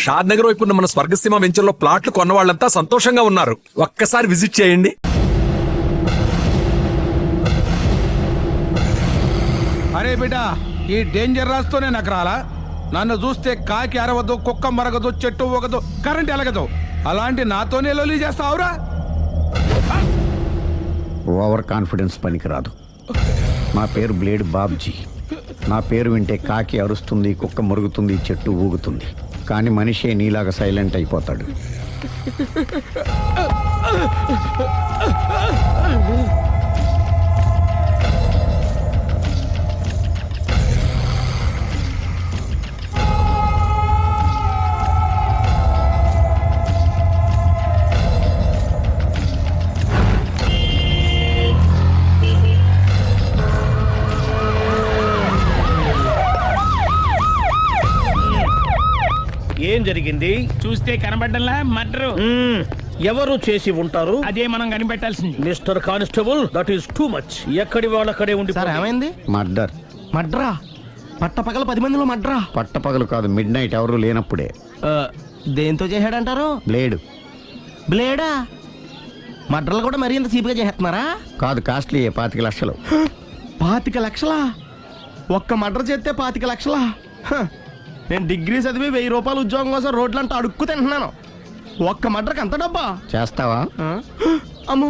షాద్ నగర్ వైపు ఉన్న మన స్వర్గసీమ వెంచర్లో ప్లాట్లు కొన్న వాళ్ళంతా సంతోషంగా ఉన్నారు. ఒక్కసారి విజిట్ చేయండి. అరే బిడ్డా, ఈ డేంజర్ రాస్తూనే నాకు రాలా. నన్ను చూస్తే కాకి అరవదు, కుక్క మరగదు, చెట్టు ఊగదు, కరెంట్ ఎలగదు. అలాంటి నాతోనే లొలి చేస్తావురా? ఓవర్ కాన్ఫిడెన్స్ పనికిరాదు. నా పేరు బ్లేడ్ బాబ్జీ. నా పేరు వింటే కాకి అరుస్తుంది, కుక్క మురుగుతుంది, చెట్టు ఊగుతుంది. కానీ మనిషే నీలాగా సైలెంట్ అయిపోతాడు. ఏం జరిగింది? చూస్తే కనబడ్డంలా మర్డరు. ఎవరు చేసి ఉంటారు? అదే మనం కనిపెట్టాల్సింది. Mister constable, that is too much. ఎక్కడి వాళ్ళక్కడే ఉండి. సార్ ఏమైంది? మర్డర్. మడ్రా? పట్టపగల 10 మందిలో మడ్రా? పట్టపగలు కాదు, మిడ్ నైట్ ఎవరు లేనప్పుడే. దేంతో చేశాడంటారు? బ్లేడ్. బ్లేడా? మడ్రలు కూడా మరీ ఇంత చీప్గా చేస్తున్నారా? కాదు, కాస్ట్లీ 25 లక్షలు. 25 లక్షలా? ఒక్క మడ్ర చేస్తే 25 లక్షలా? నేను డిగ్రీ చదివి 1000 రూపాయలు ఉద్యోగం కోసం రోడ్లంతా అడుక్కు తింటున్నాను. ఒక్క మడ్రకు అంత డబ్బా? చేస్తావా? అమ్మో.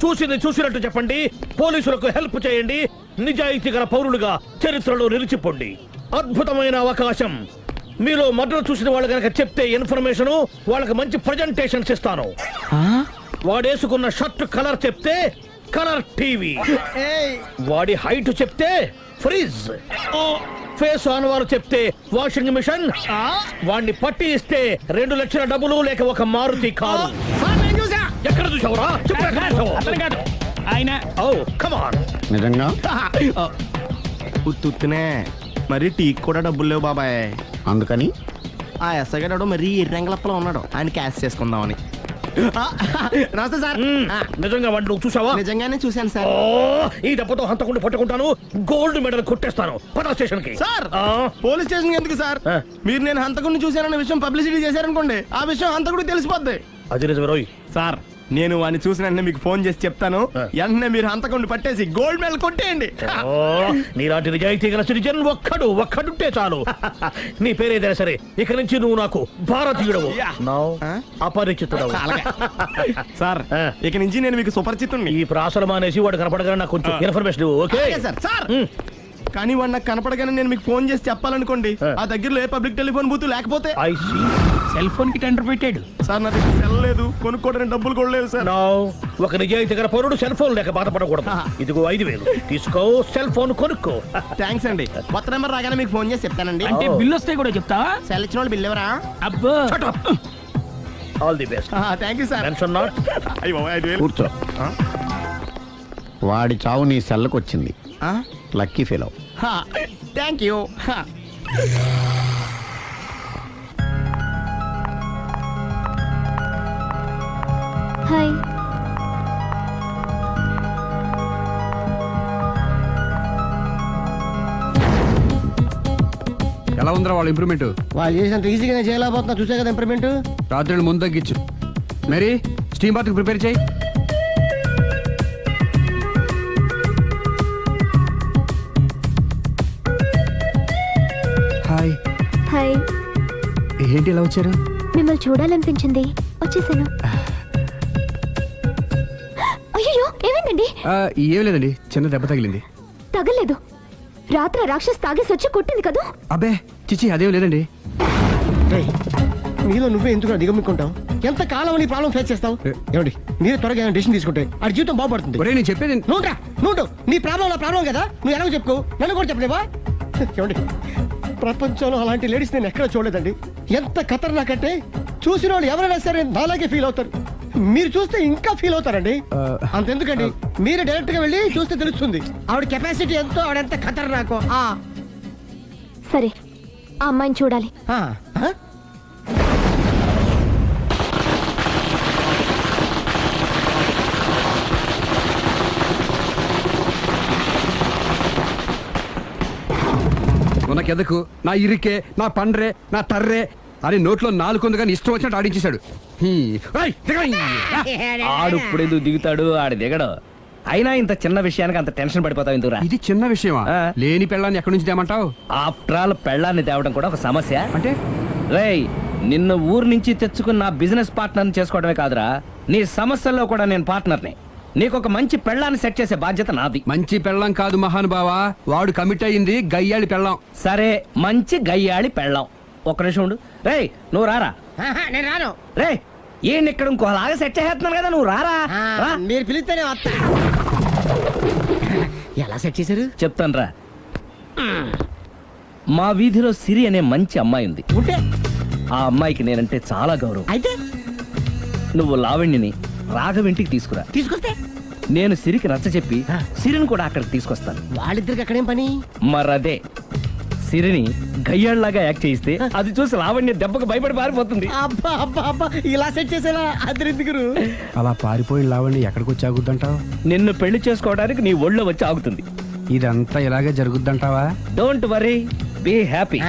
చూసినట్టు చెప్పండి. పోలీసులకు హెల్ప్ చేయండి. నిజాయితీ గల పౌరులుగా చరిత్రలో నిలిచిపోండి. అద్భుతమైన అవకాశం. మీలో మర్డర్ చూసిన వాళ్ళు కనుక చెప్తే ఇన్ఫర్మేషన్, వాళ్ళకి మంచి ప్రజెంటేషన్స్ ఇస్తాను. వాడేసుకున్న షర్ట్ కలర్ చెప్తే కలర్ టీవీ, వాడి హైట్ చెప్తే ఫ్రిజ్, ఫేస్ ఆన్ వారు చెప్తే వాషింగ్ మిషన్, వాడిని పట్టి ఇస్తే 2 లక్షల డబ్బులు లేక ఒక మారుతి కారు. ఎక్కడ చూసావురా? ఆయన నిజంగా ఉత్తునే మరి టీకి కూడా డబ్బులు లేవు బాబాయ్. అందుకని ఆ ఎస్ఐ గారు మరీ ఎర్రంగలప్పలో ఉన్నాడు. ఆయన క్యాష్ చేసుకుందామని. నమస్తే సార్. నిజంగా వాడిని నువ్వు చూసావా? నిజంగానే చూశాను సార్. ఈ దెబ్బతో హంతకుండా పట్టుకుంటాను, గోల్డ్ మెడల్ కొట్టేస్తాను. పద స్టేషన్ కి. సార్, పోలీస్ స్టేషన్ ఎందుకు సార్? మీరు నేను హంతకుడిని చూశానన్న విషయం పబ్లిసిటీ చేశారనుకోండి, ఆ విషయం హంతకుడికి తెలిసిపోద్ది. అది నిజమే రోయ్. సార్, నేను వాడిని చూసిన వెంటనే మీకు ఫోన్ చేసి చెప్తాను. వెంటనే మీరు హంతకుడిని పట్టేసి గోల్డ్ మెడల్ కొట్టేయండి. నీలాంటి నిజాయితీ గల సిటిజన్ ఒక్కడుంటే చాలు. నీ పేరేదైనా సరే, ఇక నుంచి నువ్వు నాకు భారతీయుడవు, అపరిచితుడవు. సార్, ఇక నుంచి నేను మీకు సుపరిచితుడిని. ఈ ప్రాసలు మానేసి వాడు కనపడగానే నాకు కొంచెం ఇన్ఫర్మేషన్. Okay sir. సార్, కానీ వాడు నాకు కనపడగానే నేను మీకు ఫోన్ చేసి చెప్పాలనుకోండి, ఆ దగ్గరలో ఏ పబ్లిక్ టెలిఫోన్ బూత్ లేకపోతే. సెల్ ఫోన్ కి టెండర్ పెట్టాడు సార్. నా దగ్గర సెల్ లేదు, కొనుక్కోవడానికి డబ్బులు కూడా లేవు సార్. ఒక నిజాయితీ గల పౌరుడు సెల్ ఫోన్ లేక బాధపడకూడదు. ఇదిగో 5000 తీసుకో, సెల్ ఫోన్ కొనుక్కో. థ్యాంక్స్ అండి. కొత్త నెంబర్ రాగానే మీకు ఫోన్ చేసి చెప్తానండి. అంటే బిల్ వస్తే కూడా చెప్తావా? సెల్ ఇచ్చిన వాళ్ళు బిల్ ఎవరా? అబ్బో. All the best. Thank you sir. Tension not. కూర్చో. వాడి చావు నీ సెల్లకు వచ్చింది. Lucky fellow. Thank you. Hi. ఎలా ఉందిరా వాళ్ళ ఇంప్రూవ్మెంట్? వాళ్ళు చేసినంత ఈజీగా చేయలేకపోతున్నా. చూసే కదా ఇంప్రూవ్మెంట్. రాత్రి ముందు తగ్గించు. మరి స్టీమ్ బాత్ ప్రిపేర్ చేయి. హాయ్. హాయ్. ఏంటి ఇలా వచ్చారు? మిమ్మల్ని చూడాలనిపించింది, వచ్చేసాను. అయ్యో, ఏమైందండి? ఏం లేదండి, చిన్న దెబ్బ తగిలింది. తగలేదు. రాత్రి రాక్షస్ తాగేసి వచ్చి కొట్టింది కదా? అబ్బే చిచి, అదేం లేదండి. నీలో నువ్వే ఎందుకు దిగమ్ముకుంటావు? ఎంత కాలం నీ ప్రాబ్లం ఫేస్ చేస్తావు? ఏమండి, మీరే త్వరగా డెసిషన్ తీసుకుంటే ఆ జీవితం బాగుపడుతుంది. నేను చెప్పేది నువ్వు నీ ప్రాబ్లం నా ప్రాబ్లం కదా, నువ్వు ఎలాగో చెప్పుకో, నన్ను కూడా చెప్పలేవా? ఏమండి, ప్రపంచంలో అలాంటి లేడీస్ నేను ఎక్కడ చూడలేదండి. ఎంత ఖతర్నాకంటే చూసిన వాళ్ళు ఎవరైనా సరే నాలాగే ఫీల్ అవుతారు. మీరు చూస్తే ఇంకా ఫీల్ అవుతారండి. అంతెందుకండి, మీరు డైరెక్ట్ గా వెళ్ళి చూస్తే తెలుస్తుంది ఆవిడ కెపాసిటీ ఎంతో, ఆవిడెంత ఖతర్నాకో. సరే, ఆ అమ్మాయిని చూడాలి. నాకెందుకు? నా ఇరికే, నా పండ్రే, నా తర్రే, అని నోట్లో నాలుగు కానీ ఇష్టం వచ్చినట్టు ఆడించేశాడు. ఆడు ఇప్పుడు ఎందుకు దిగుతాడు, ఆడు దిగడు. అయినా ఇంత చిన్న విషయానికి అంత టెన్షన్ పడిపోతావు ఎందుకురా? ఇది చిన్న విషయమా? ఆ. లేని పెళ్ళాన్ని ఎక్కడి నుంచి తేమంటావు? ఆఫ్టర్ ఆల్ పెళ్ళాన్ని తేవడం కూడా ఒక సమస్య. అంటే రేయ్, నిన్ను ఊరు నుంచి తెచ్చుకున్న నా బిజినెస్ పార్ట్నర్ని చేసుకోవడమే కాదురా, నీ సమస్యల్లో కూడా నేను పార్ట్నర్ని. నీకు ఒక మంచి పెళ్ళాన్ని సెట్ చేసే బాధ్యత నాది. మంచి పెళ్ళం కాదు మహానుభావా, వాడు కమిట్ అయ్యింది గయ్యాళి పెళ్ళం. సరే, మంచి గయ్యాళి పెళ్ళాం. ఒక్క నిమిషం ఉండు. రేయ్, నువ్వు రారా. నేను రాను. రే, ఈయన ఇక్కడ ఇంకోలాగా సెట్ చేస్తున్నాను కదా, నువ్వు రారా. రా. మీరు పిలిస్తేనే వస్తా. ఎలా సెట్ చేశారు? చెప్తాను రా. మా వీధిలో సిరి అనే మంచి అమ్మాయి ఉంది. ఉంటే ఆ అమ్మాయికి నేనంటే చాలా గౌరవం. అయితే నువ్వు లావణ్యని రాఘవింటికి తీసుకురా. తీసుకొస్తే నేను సిరికి నచ్చ చెప్పి సిరిని కూడా అక్కడికి తీసుకొస్తాను. వాళ్ళిద్దరికి అక్కడేం పని? మరదే, సిరిని గయ్యాళ్ళలాగా యాక్ట్ చేయిస్తే అది చూసి లావణ్య దెబ్బకు భయపడి పారిపోతుంది. అబ్బా అబ్బా అబ్బా, ఇలా సెట్ చేసేలా అద్దరెందుకు? అలా పారిపోయిన లావణ్ణి ఎక్కడికి వచ్చి ఆగుద్దంటావు? నిన్ను పెళ్లి చేసుకోవడానికి నీ ఒళ్ళో వచ్చి ఆగుతుంది. ఇదంతా ఇలాగే జరుగుద్దంటావా? Don't worry, be happy.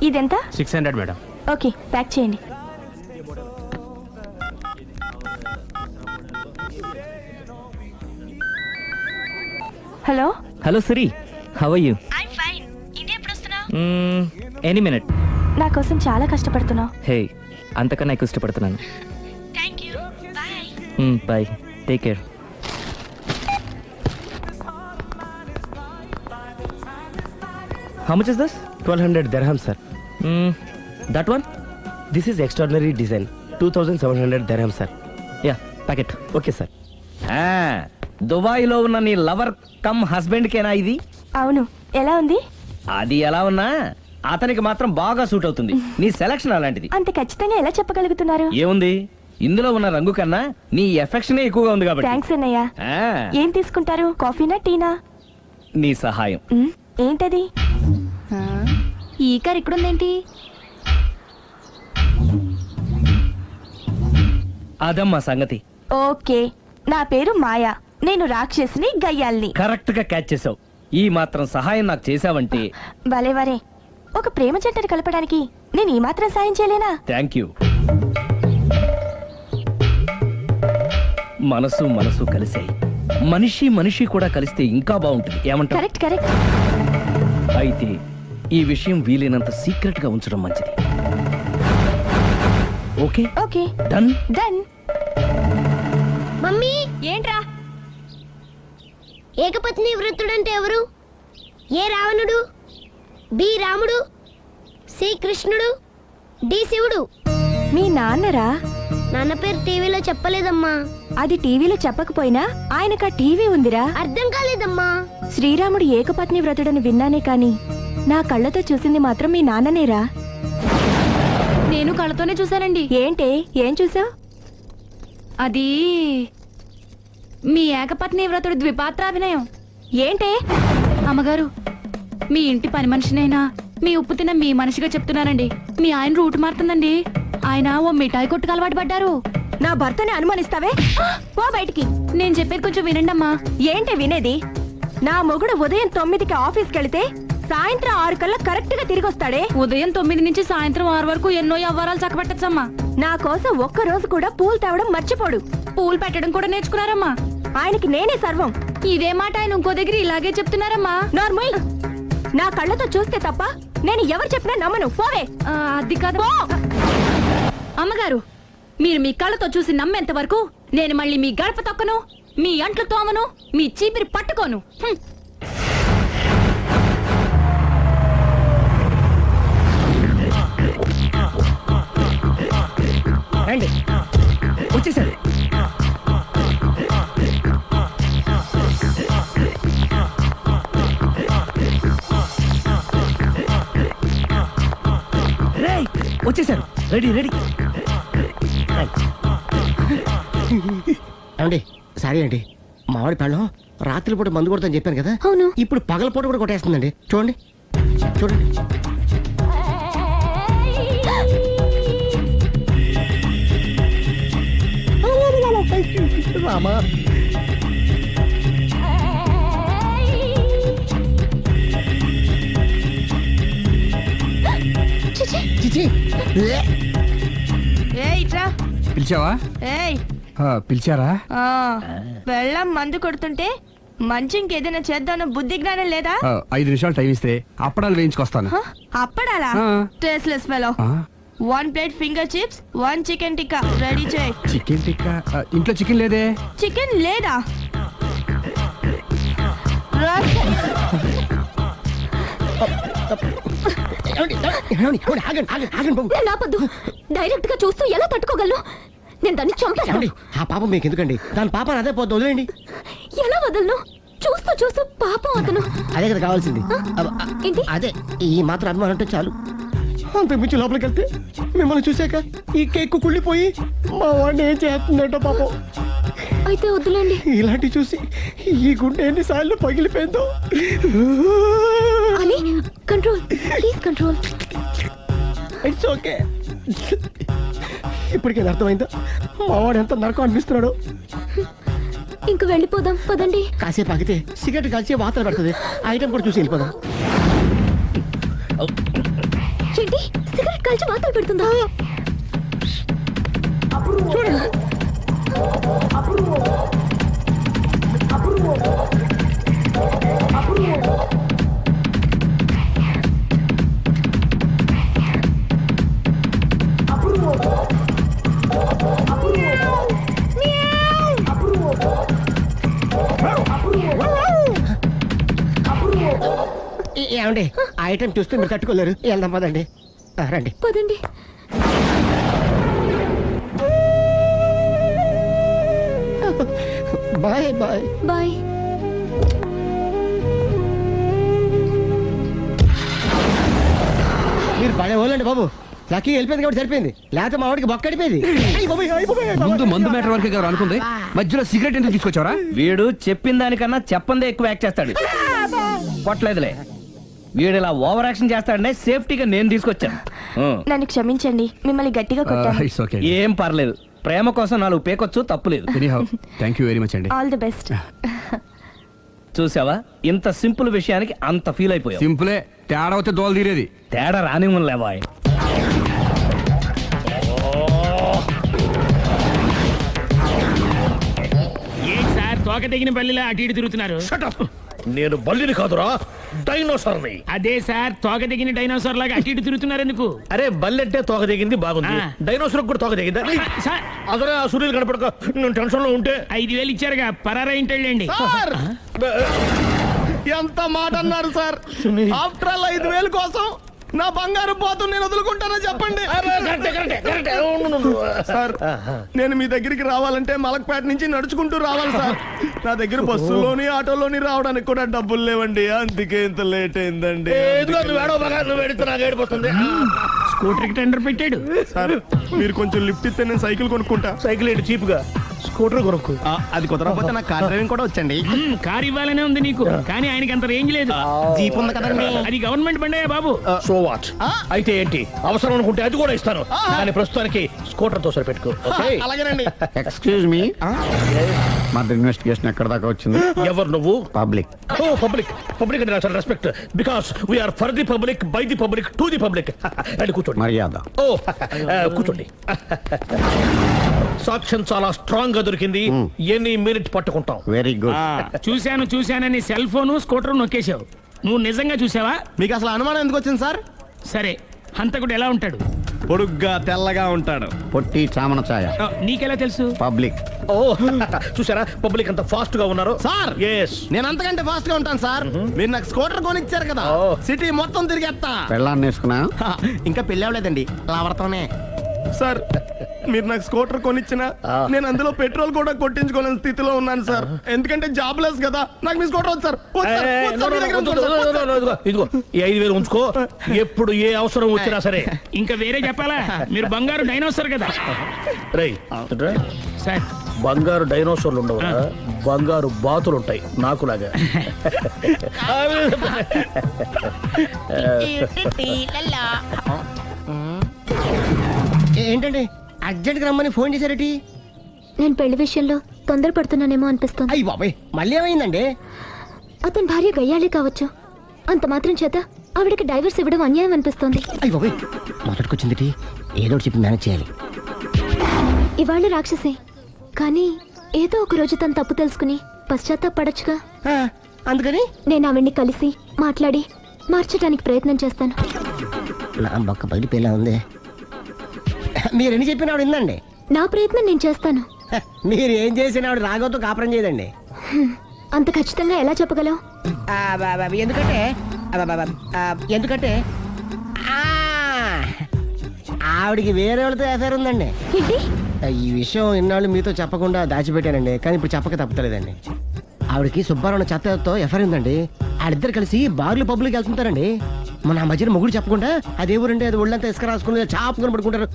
ఇదెంత? 600 మేడం. ఓకే, ప్యాక్ చేయండి. Hello. Hello Siri, how are you? Any minute. నా కోసం చాలా కష్టపడుతున్నావు. హే, అంతకన్నా ఎక్కువ ఇష్టపడుతున్నాను. Bye, take care. How much is this? 1200 dirham, sir. That one? This is extraordinary design. 2700 dirham, sir. Yeah, packet. Okay, sir. దుబాయ్లో ఉన్న నీ లవర్ కమ్ హస్బెండ్ కేనా ఇది? అవును. ఎలా ఉంది? అది ఎలా ఉన్నా అతనికి మాత్రం బాగా సూట్ అవుతుంది. నీ సెలక్షన్ అలాంటిది. అంత ఖచ్చితంగా ఎలా చెప్పగలుగుతున్నారు? ఏముంది, ఇందులో ఉన్న రంగు కన్నా నీ ఎఫెక్షనే ఎక్కువగా ఉంది కాబట్టి. థ్యాంక్స్ అన్నయ్య. ఆ, ఏం తీసుకుంటారు? కాఫీనా, టీనా? నీ సహాయం. ఏంటది? ఈ కార్ ఇక్కడుందేంటి? అదమ్మా సంగతి. ఓకే, నా పేరు మాయా. నేను రాక్షసిని, గయ్యాల్ని. కరెక్ట్ గా క్యాచ్ చేసావు. ఈ మాత్రం సహాయం నాకు చేసావంటే. వలే వరే, ఒక ప్రేమ జంటని కలపడానికి నేను ఈ మాత్రం సాయం చేయలేనా? Thank you. మనసు మనసు కలిసాయి, మనిషి మనిషి కూడా కలిస్తే ఇంకా బాగుంటుంది. ఏమంటావు? Correct correct. అయితే ఈ విషయం వీలైనంత సీక్రెట్ గా ఉంచడం మంచిది. Okay okay, done. Done. Mummy, ఏంట్రా? ఏకపత్ని వృత్తుడంటే ఎవరు? ఏ రావణుడు, బి రాముడు, సి కృష్ణుడు, డి శివుడు. మీ నాన్నరా? నాన్న పేరు టీవీలో చెప్పలేదమ్మా. అది టీవీలో చెప్పకపోయినా ఆయనకా టీవీ ఉందిరా. అర్థం కాలేదమ్మా. శ్రీరాముడు ఏకపత్ని వ్రతుడని విన్నానే కాని నా కళ్ళతో చూసింది మాత్రం మీ నాన్ననేరా. నేను కళ్ళతోనే చూశానండి. ఏంటే, ఏం చూసావు? అది మీ ఏకపత్ని వ్రతుడి ద్విపాత్రాభినయం. ఏంటే? అమ్మగారు, మీ ఇంటి పని మనిషినైనా మీ ఉప్పు తిన్న మీ మనిషిగా చెప్తున్నానండి. మీ ఆయన రూట్ మారుతుందండి. ఆయన ఓ మిఠాయి కొట్టుకు అలవాటు పడ్డారు. నా భర్తని అనుమానిస్తావే? పో బయటికి. నేను చెప్పేది కొంచెం వినండి అమ్మా. ఏంటి వినేది? నా మొగుడు ఉదయం 9కి ఆఫీస్కి వెళితే సాయంత్రం 6 కల్లా కరెక్ట్ గా తిరిగి వస్తాడే. ఉదయం 9 నుంచి సాయంత్రం 6 వరకు ఎన్నో వ్యవహారాలు చక్కబెట్టచ్చమ్మా. నా కోసం ఒక్క రోజు కూడా పూలు తేవడం మర్చిపోడు. పూలు పెట్టడం కూడా నేర్చుకున్నారమ్మా. ఆయనకి నేనే సర్వం. ఇదే మాట ఆయన ఇంకో దగ్గర ఇలాగే చెప్తున్నారమ్మా. నార్మల్. నా కళ్ళతో చూస్తే తప్ప నేను ఎవరు చెప్పినా నమ్మను. పోవే. అది కాదు అమ్మగారు, మీరు మీ కళ్ళతో చూసి నమ్మేంత వరకు నేను మళ్ళీ మీ గడప తొక్కను, మీ అంట్లు తోమను, మీ చీపిరి పట్టుకోను. రండి, వచ్చేసారు. రేయ్, వచ్చేసారు. Ready ready. ఏమండి, సారీ అండి, మామిడి పళ్ళం రాత్రిపూట మందు కొడతాను చెప్పాను కదా. అవును. ఇప్పుడు పగలపూట కూడా కొట్టేస్తుందండి. చూడండి చూడండి. రామా, ఏయ్ ఇట్రా. పిలిచావా ఏయ్ పిలిచారా వెళ్ళం మందు కొడుతుంటే మంచి ఇంకేదైనా చేద్దాం బుద్ధి జ్ఞానం లేదా? 5 నిమిషాలు టైం ఇస్తే అప్పడాలు వేయించుకొస్తాను. అప్పడాలా? ఆ. Tasteless fellow. 1 plate finger chips, 1 chicken tikka ready చేయి. చికెన్ టిక్కా ఇంట్లో చికెన్ లేదే. చికెన్ లేదా? నేను ఆపొద్దు. డైరెక్ట్ గా చూస్తూ ఎలా తట్టుకోగలను? నేను దాన్ని చంపేస్తాను. ఆ పాపం మీకు ఎందుకండి? దాని పాప అదే పోతుంది, వదిలేండి. ఎలా వదలను? చూస్తూ చూస్తూ పాపం అతను. అదే కదా కావాల్సింది. ఏంటి? అదే ఈ మాత్రం అభిమానం అంటే చాలు. అంతకు మించి లోపలికి వెళ్తే మిమ్మల్ని చూసాక ఈ కేక్ కుళ్ళిపోయి మా వాడిని ఏం చేస్తుందంటో పాపం. అయితే వద్దులేండి. ఇలాంటి చూసి ఈ గుండె ఎన్నిసార్లు పగిలిపోయిందో. అని control, please control. It's okay. ఇప్పటికేది అర్థమైందా మా వాడు ఎంత నరకం అనిపిస్తున్నాడు? ఇంక వెళ్ళిపోదాం పదండి. కాసేపు ఆగితే సిగరెట్ కలిసి వాతలు పెడుతుంది. ఐటమ్ కూడా చూసి వెళ్ళిపోదాం. ఏంటి సిగరెట్ కాల్చి వాతలు పెడుతుందా? చూడండి. ఏమండి ఆ ఐటమ్ చూస్తే మీరు తట్టుకోలేరు. వెళ్దాం పదండి. రండి పదండి. Bye bye bye. మీరు పడే వాళ్ళండి బాబు. లక్కీ వెళ్ళిపోయింది కాబట్టి సరిపోయింది, లేకపోతే మా వాడికి బొక్క అడిపోయింది. ముందు మందు మ్యాటర్ వరకే కదా అనుకుంది, మధ్యలో సిగరెట్ ఎందుకు తీసుకొచ్చావరా? వీడు చెప్పిన దానికన్నా చెప్పందే ఎక్కువ యాక్ట్ చేస్తాడు. కొట్టలేదులే, వీడు ఇలా ఓవర్ యాక్షన్ చేస్తాడనే సేఫ్టీగా నేను తీసుకొచ్చాను. నన్ను క్షమించండి, మిమ్మల్ని గట్టిగా కొట్టాను. It's okay. ఏం పర్లేదు, ప్రేమ కోసం 4 పేకొచ్చు, తప్పులేదు. Anyhow thank you very much అండి. All the best. చూసావా, ఇంత సింపుల్ విషయానికి అంత ఫీల్ అయిపోయావు. సింపులే, తేడా అవుతే దోలు తీరేది. తేడా రానివ్వలేవా? ఏంటి సార్ తోక తెగిన బల్లిలా అటు ఇటు తిరుగుతున్నారు? నేను బల్లిని కాదురా, డైనోసార్ని. అదే సార్ తోక తెగిన డైనోసార్ లాగా అటు ఇటు తిరుగుతున్నారు ఎందుకు? అరే బల్లెట్టే తోక దిగింది బాగుంది, ఆ. డైనోసార్ కూడా తోక దిగిందా? సార్ అదరే ఆ సూర్యులు కనపడక నేను టెన్షన్ లో ఉంటే 5,000 ఇచ్చారుగా పరారా ఇంటండి. ఎంత మాట అన్నారు సార్? ఆఫ్టర్ ఆల్ 5,000 కోసం నా బంగారు పోతు నేను వదులుకుంటానో చెప్పండి సార్. నేను మీ దగ్గరికి రావాలంటే మలక్పేట నుంచి నడుచుకుంటూ రావాలి సార్. నా దగ్గర బస్సులోని ఆటోలోని రావడానికి కూడా డబ్బులు లేవండి, అందుకే ఇంత లేట్ అయిందండి. స్కూటర్ కి టెండర్ పెట్టాడు సార్ మీరు కొంచెం లిఫ్ట్ ఇస్తే నేను సైకిల్ కొనుక్కుంటా. సైకిల్ ఏంటి చీప్ గా, స్కూటర్ కొనుక్కు. అది కుదరకపోతే నాకు కార్ డ్రైవింగ్ కూడా వచ్చండి. కారు ఇవ్వాలనే ఉంది నీకు, కానీ ఆయనకి అంత రేంజ్ లేదు. జీప్ ఉంది కదండి. అది గవర్నమెంట్ బండయా బాబు. So what? అయితే ఏంటి, అవసరం అనుకుంటే అది కూడా ఇస్తాను, కానీ ప్రస్తుతానికి స్కూటర్ తో సరిపెట్టుకో. అలాగేనండి. ఎక్స్క్యూజ్ మీ, మర్డర్ ఇన్వెస్టిగేషన్ ఎక్కడ దాకా వచ్చింది? ఎవరు నువ్వు? పబ్లిక్. ఓ పబ్లిక్. పబ్లిక్ అంటే నాకు respect, because we are for the public, by the public, to the public. అండి కూర్చోండి. మర్యాద. ఓ కూర్చోండి. సాక్ష్యం చాలా స్ట్రాంగ్ గా దొరికింది, ఎన్ని మినిట్ పట్టుకుంటాం. Very good. చూశానని సెల్ ఫోన్ స్కూటర్ నొక్కేశావు. నువ్వు నిజంగా చూసావా? మీకు అసలు అనుమానం ఎందుకు వచ్చింది సార్? సరే, హంతకుడు ఎలా ఉంటాడు? పొడుగ్గా తెల్లగా ఉంటాడు. పొట్టి చామన ఛాయ. నీకెలా తెలుసు? పబ్లిక్. ఓ చూసారా పబ్లిక్ అంత ఫాస్ట్ గా ఉన్నారు సార్. ఎస్, నేను అంతకంటే ఫాస్ట్ గా ఉంటాను సార్. మీరు నాకు స్కూటర్ కొనిచ్చారు కదా, సిటీ మొత్తం తిరిగేస్తా. పెళ్ళాన్ని వేసుకున్నా? ఇంకా పెళ్లి అవ్వలేదండి, లావర్తోనే. సార్ మీరు నాకు స్కూటర్ కొనిచ్చిన నేను అందులో పెట్రోల్ కూడా కొట్టించుకోలేని స్థితిలో ఉన్నాను సార్. ఎందుకంటే జాబ్ లెస్ కదా, నాకు మీ స్కూటర్ వద్దు సార్. ఇదిగో ఈ 5,000 ఉంచుకో, ఎప్పుడు ఏ అవసరం వచ్చినా సరే. ఇంకా వేరే చెప్పాలా? మీరు బంగారు డైనోసార్ కదా. రై సార్ బంగారు డైనోసార్లు ఉండవు, బంగారు బాతులు ఉంటాయి నాకులాగా. ఏంటండి అర్జెంట్ గా రమ్మని ఫోన్ చేశారటి? నేను పెళ్లి విషయంలో తొందరపడుతున్నానేమో అనిపిస్తుంది. అయ్యి బాబాయ్, మళ్ళీ ఏమైందండి? అతని భార్య గయ్యాళే కావచ్చు, అంత మాత్రం చేత ఆవిడకి డైవర్స్ ఇవ్వడం అన్యాయం అనిపిస్తోంది. అయ్యి బాబోయ్, మొదటికొచ్చింది ఏదో ఒకటి చెప్పి మేనేజ్ చేయాలి. ఇవాళ రాక్షసే, కానీ ఏదో ఒక రోజు తను తప్పు తెలుసుకుని పశ్చాత్తాపడొచ్చుగా. అందుకని నేను ఆవిడ్ని కలిసి మాట్లాడి మార్చడానికి ప్రయత్నం చేస్తాను. నా బొక్క బయటిపోయేలా ఉంది. మీరు ఎన్ని చెప్పిన ఆవిడ ఇందండి. నా ప్రయత్నం నేను చేస్తాను. మీరు ఏం చేసిన ఆవిడ రాగోతో కాపురం చేయదండి. అంత ఖచ్చితంగా ఎలా చెప్పగలవు? ఎందుకంటే ఎందుకంటే ఆవిడికి వేరే వాళ్ళతో ఎఫైర్ ఉందండి. ఏంటి? ఈ విషయం ఇన్నాళ్ళు మీతో చెప్పకుండా దాచిపెట్టానండి, కానీ ఇప్పుడు చెప్పక తప్పలేదండి. ఆవిడకి సుబ్బారావు చెత్తతో ఎఫైర్ ఉందండి. వాళ్ళిద్దరు కలిసి బార్లు పబ్లిక్ వెళ్తుంటారండి. మన ఆ మధ్యన మొగుడు చెప్పకుండా అదే ఊరండి, అది ఒళ్ళంతా ఇసుక రాసుకుని చాపుకొని పడుకుంటారు.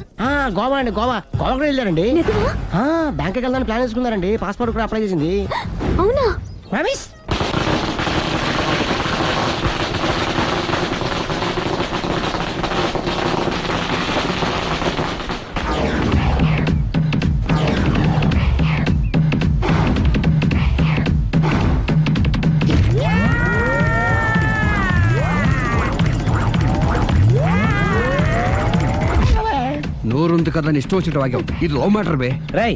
గోవా అండి, గోవా కూడా వెళ్ళారండి. బ్యాంక్కి వెళ్దాని ప్లాన్ వేసుకున్నారండి. పాస్పోర్ట్ కూడా అప్లై చేసింది. అవునా? రమేష్, నోరుంది కదా ఇష్టం వచ్చినట్టు వాక్యం. ఇది లవ్ మ్యాటర్ బే. రై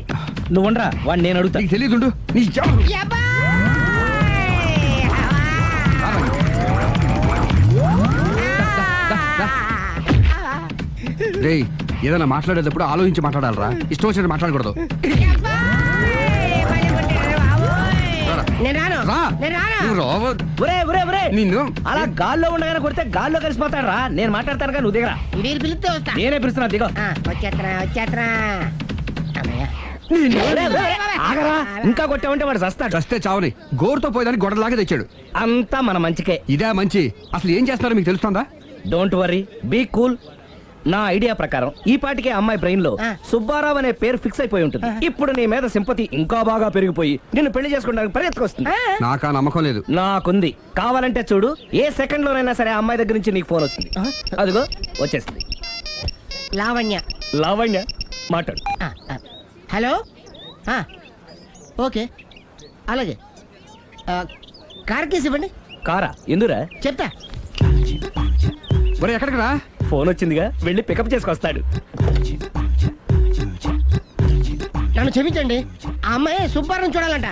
నువ్వు ఉండరా, వాడు నేను అడుగుతా. నీకు తెలియదుండు నీ రే. ఏదైనా మాట్లాడేటప్పుడు ఆలోచించి మాట్లాడాలరా, ఇష్టం వచ్చినట్టు మాట్లాడకూడదు. రా. నువ్వు రావ. నిన్ను అలా గాల్లో ఉండగానే కొడితే గాల్లో కలిసిపోతాడు రా. నేను మాట్లాడతాను కానీ నువ్వు దిగరా. మీరు పిలిస్తే వస్తా. నేనే పిలుస్తున్నా, దిగో. వచ్చేత్తరా. ఆగరా, ఇంకా కొట్టామంటే వాడు చస్తాడు. చస్తే చావని గోరుతో పోయేదాన్ని గొడవలాగా తెచ్చాడు. అంతా మన మంచికే. ఇదే మంచి. అసలు ఏం చేస్తారో మీకు తెలుస్తుందా? Don't worry, be cool. నా ఐడియా ప్రకారం ఈ పాటికే అమ్మాయి బ్రెయిన్ లో సుబ్బారావు అనే పేరు ఫిక్స్ అయిపోయి ఉంటుంది. ఇప్పుడు నీ మీద సింపతి ఇంకా బాగా పెరిగిపోయి నిన్ను పెళ్లి చేసుకోవడానికి పరిగెత్తుకొస్తుంది. నాకా నమ్మకం లేదు. నాకుంది. కావాలంటే చూడు, ఏ సెకండ్ లోనైనా సరే అమ్మాయి దగ్గర నుంచి నీకు ఫోన్ వస్తుంది. అదిగో వచ్చేస్తుంది. లావణ్య. లావణ్య మాట్లాడు. హలో. ఓకే, అలాగే. కార్ కేసు ఇవ్వండి. కారా? ఎందురా? చెప్తా. ఒరే ఎక్కడికి రా? ఫోన్ వచ్చిందిగా, వెళ్ళి పికప్ చేసుకొస్తాడు. నన్ను క్షమించండి, ఆ అమ్మాయి సుబ్బారం చూడాలంట.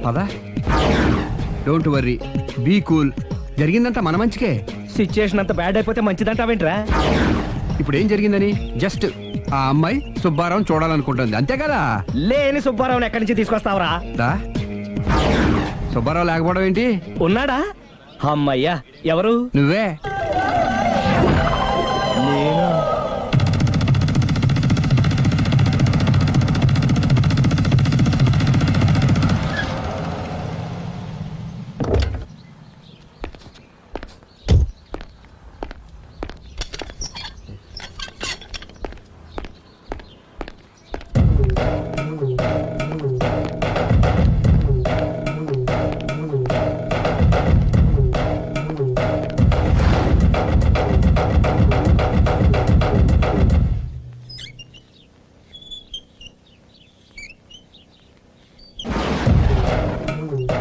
పదా. Don't worry, be cool. జరిగిందంతా మన మంచికే. సిచ్యుయేషన్ అంతా బ్యాడ్ అయిపోతే మంచిదంటావేంట్రా? ఇప్పుడు ఏం జరిగిందని జస్ట్ ఆ అమ్మాయి సుబ్బారావు చూడాలనుకుంటుంది, అంతే కదా. లేని సుబ్బారావుని ఎక్కడి నుంచి తీసుకొస్తావరా? సుబ్బారావు లేకపోవడం ఏంటి? ఉన్నాడా? అమ్మయ్యా. ఎవరు? నువ్వే.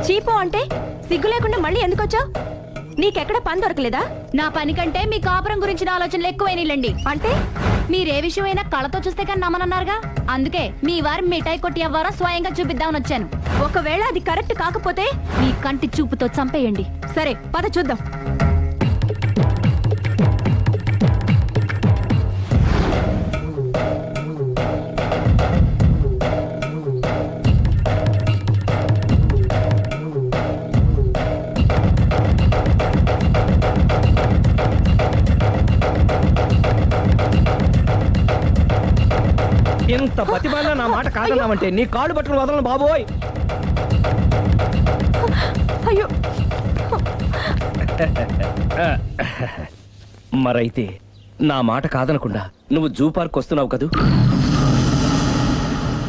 చీపో అంటే సిగ్గు లేకుండా మళ్ళీ ఎందుకు వచ్చావు? నీకెక్కడ పని దొరకలేదా? నా పని కంటే మీ కాపురం గురించిన ఆలోచనలు ఎక్కువైనాయిలండి. అంటే మీరే విషయమైనా కళ్ళతో చూస్తే కానీ నమ్మనన్నారుగా, అందుకే మీ వారి మిఠాయి కొట్టి అవ్వారా స్వయంగా చూపిద్దామని వచ్చాను. ఒకవేళ అది కరెక్ట్ కాకపోతే మీ కంటి చూపుతో చంపేయండి. సరే పద చూద్దాం. ఇంత ప్రతిభలో నా మాట కాదన్నామంటే నీ కాళ్ళు పట్టుకుని వదలను బాబోయ్. అయ్యో. మరైతే నా మాట కాదనకుండా నువ్వు జూ పార్క్ వస్తున్నావు కదూ?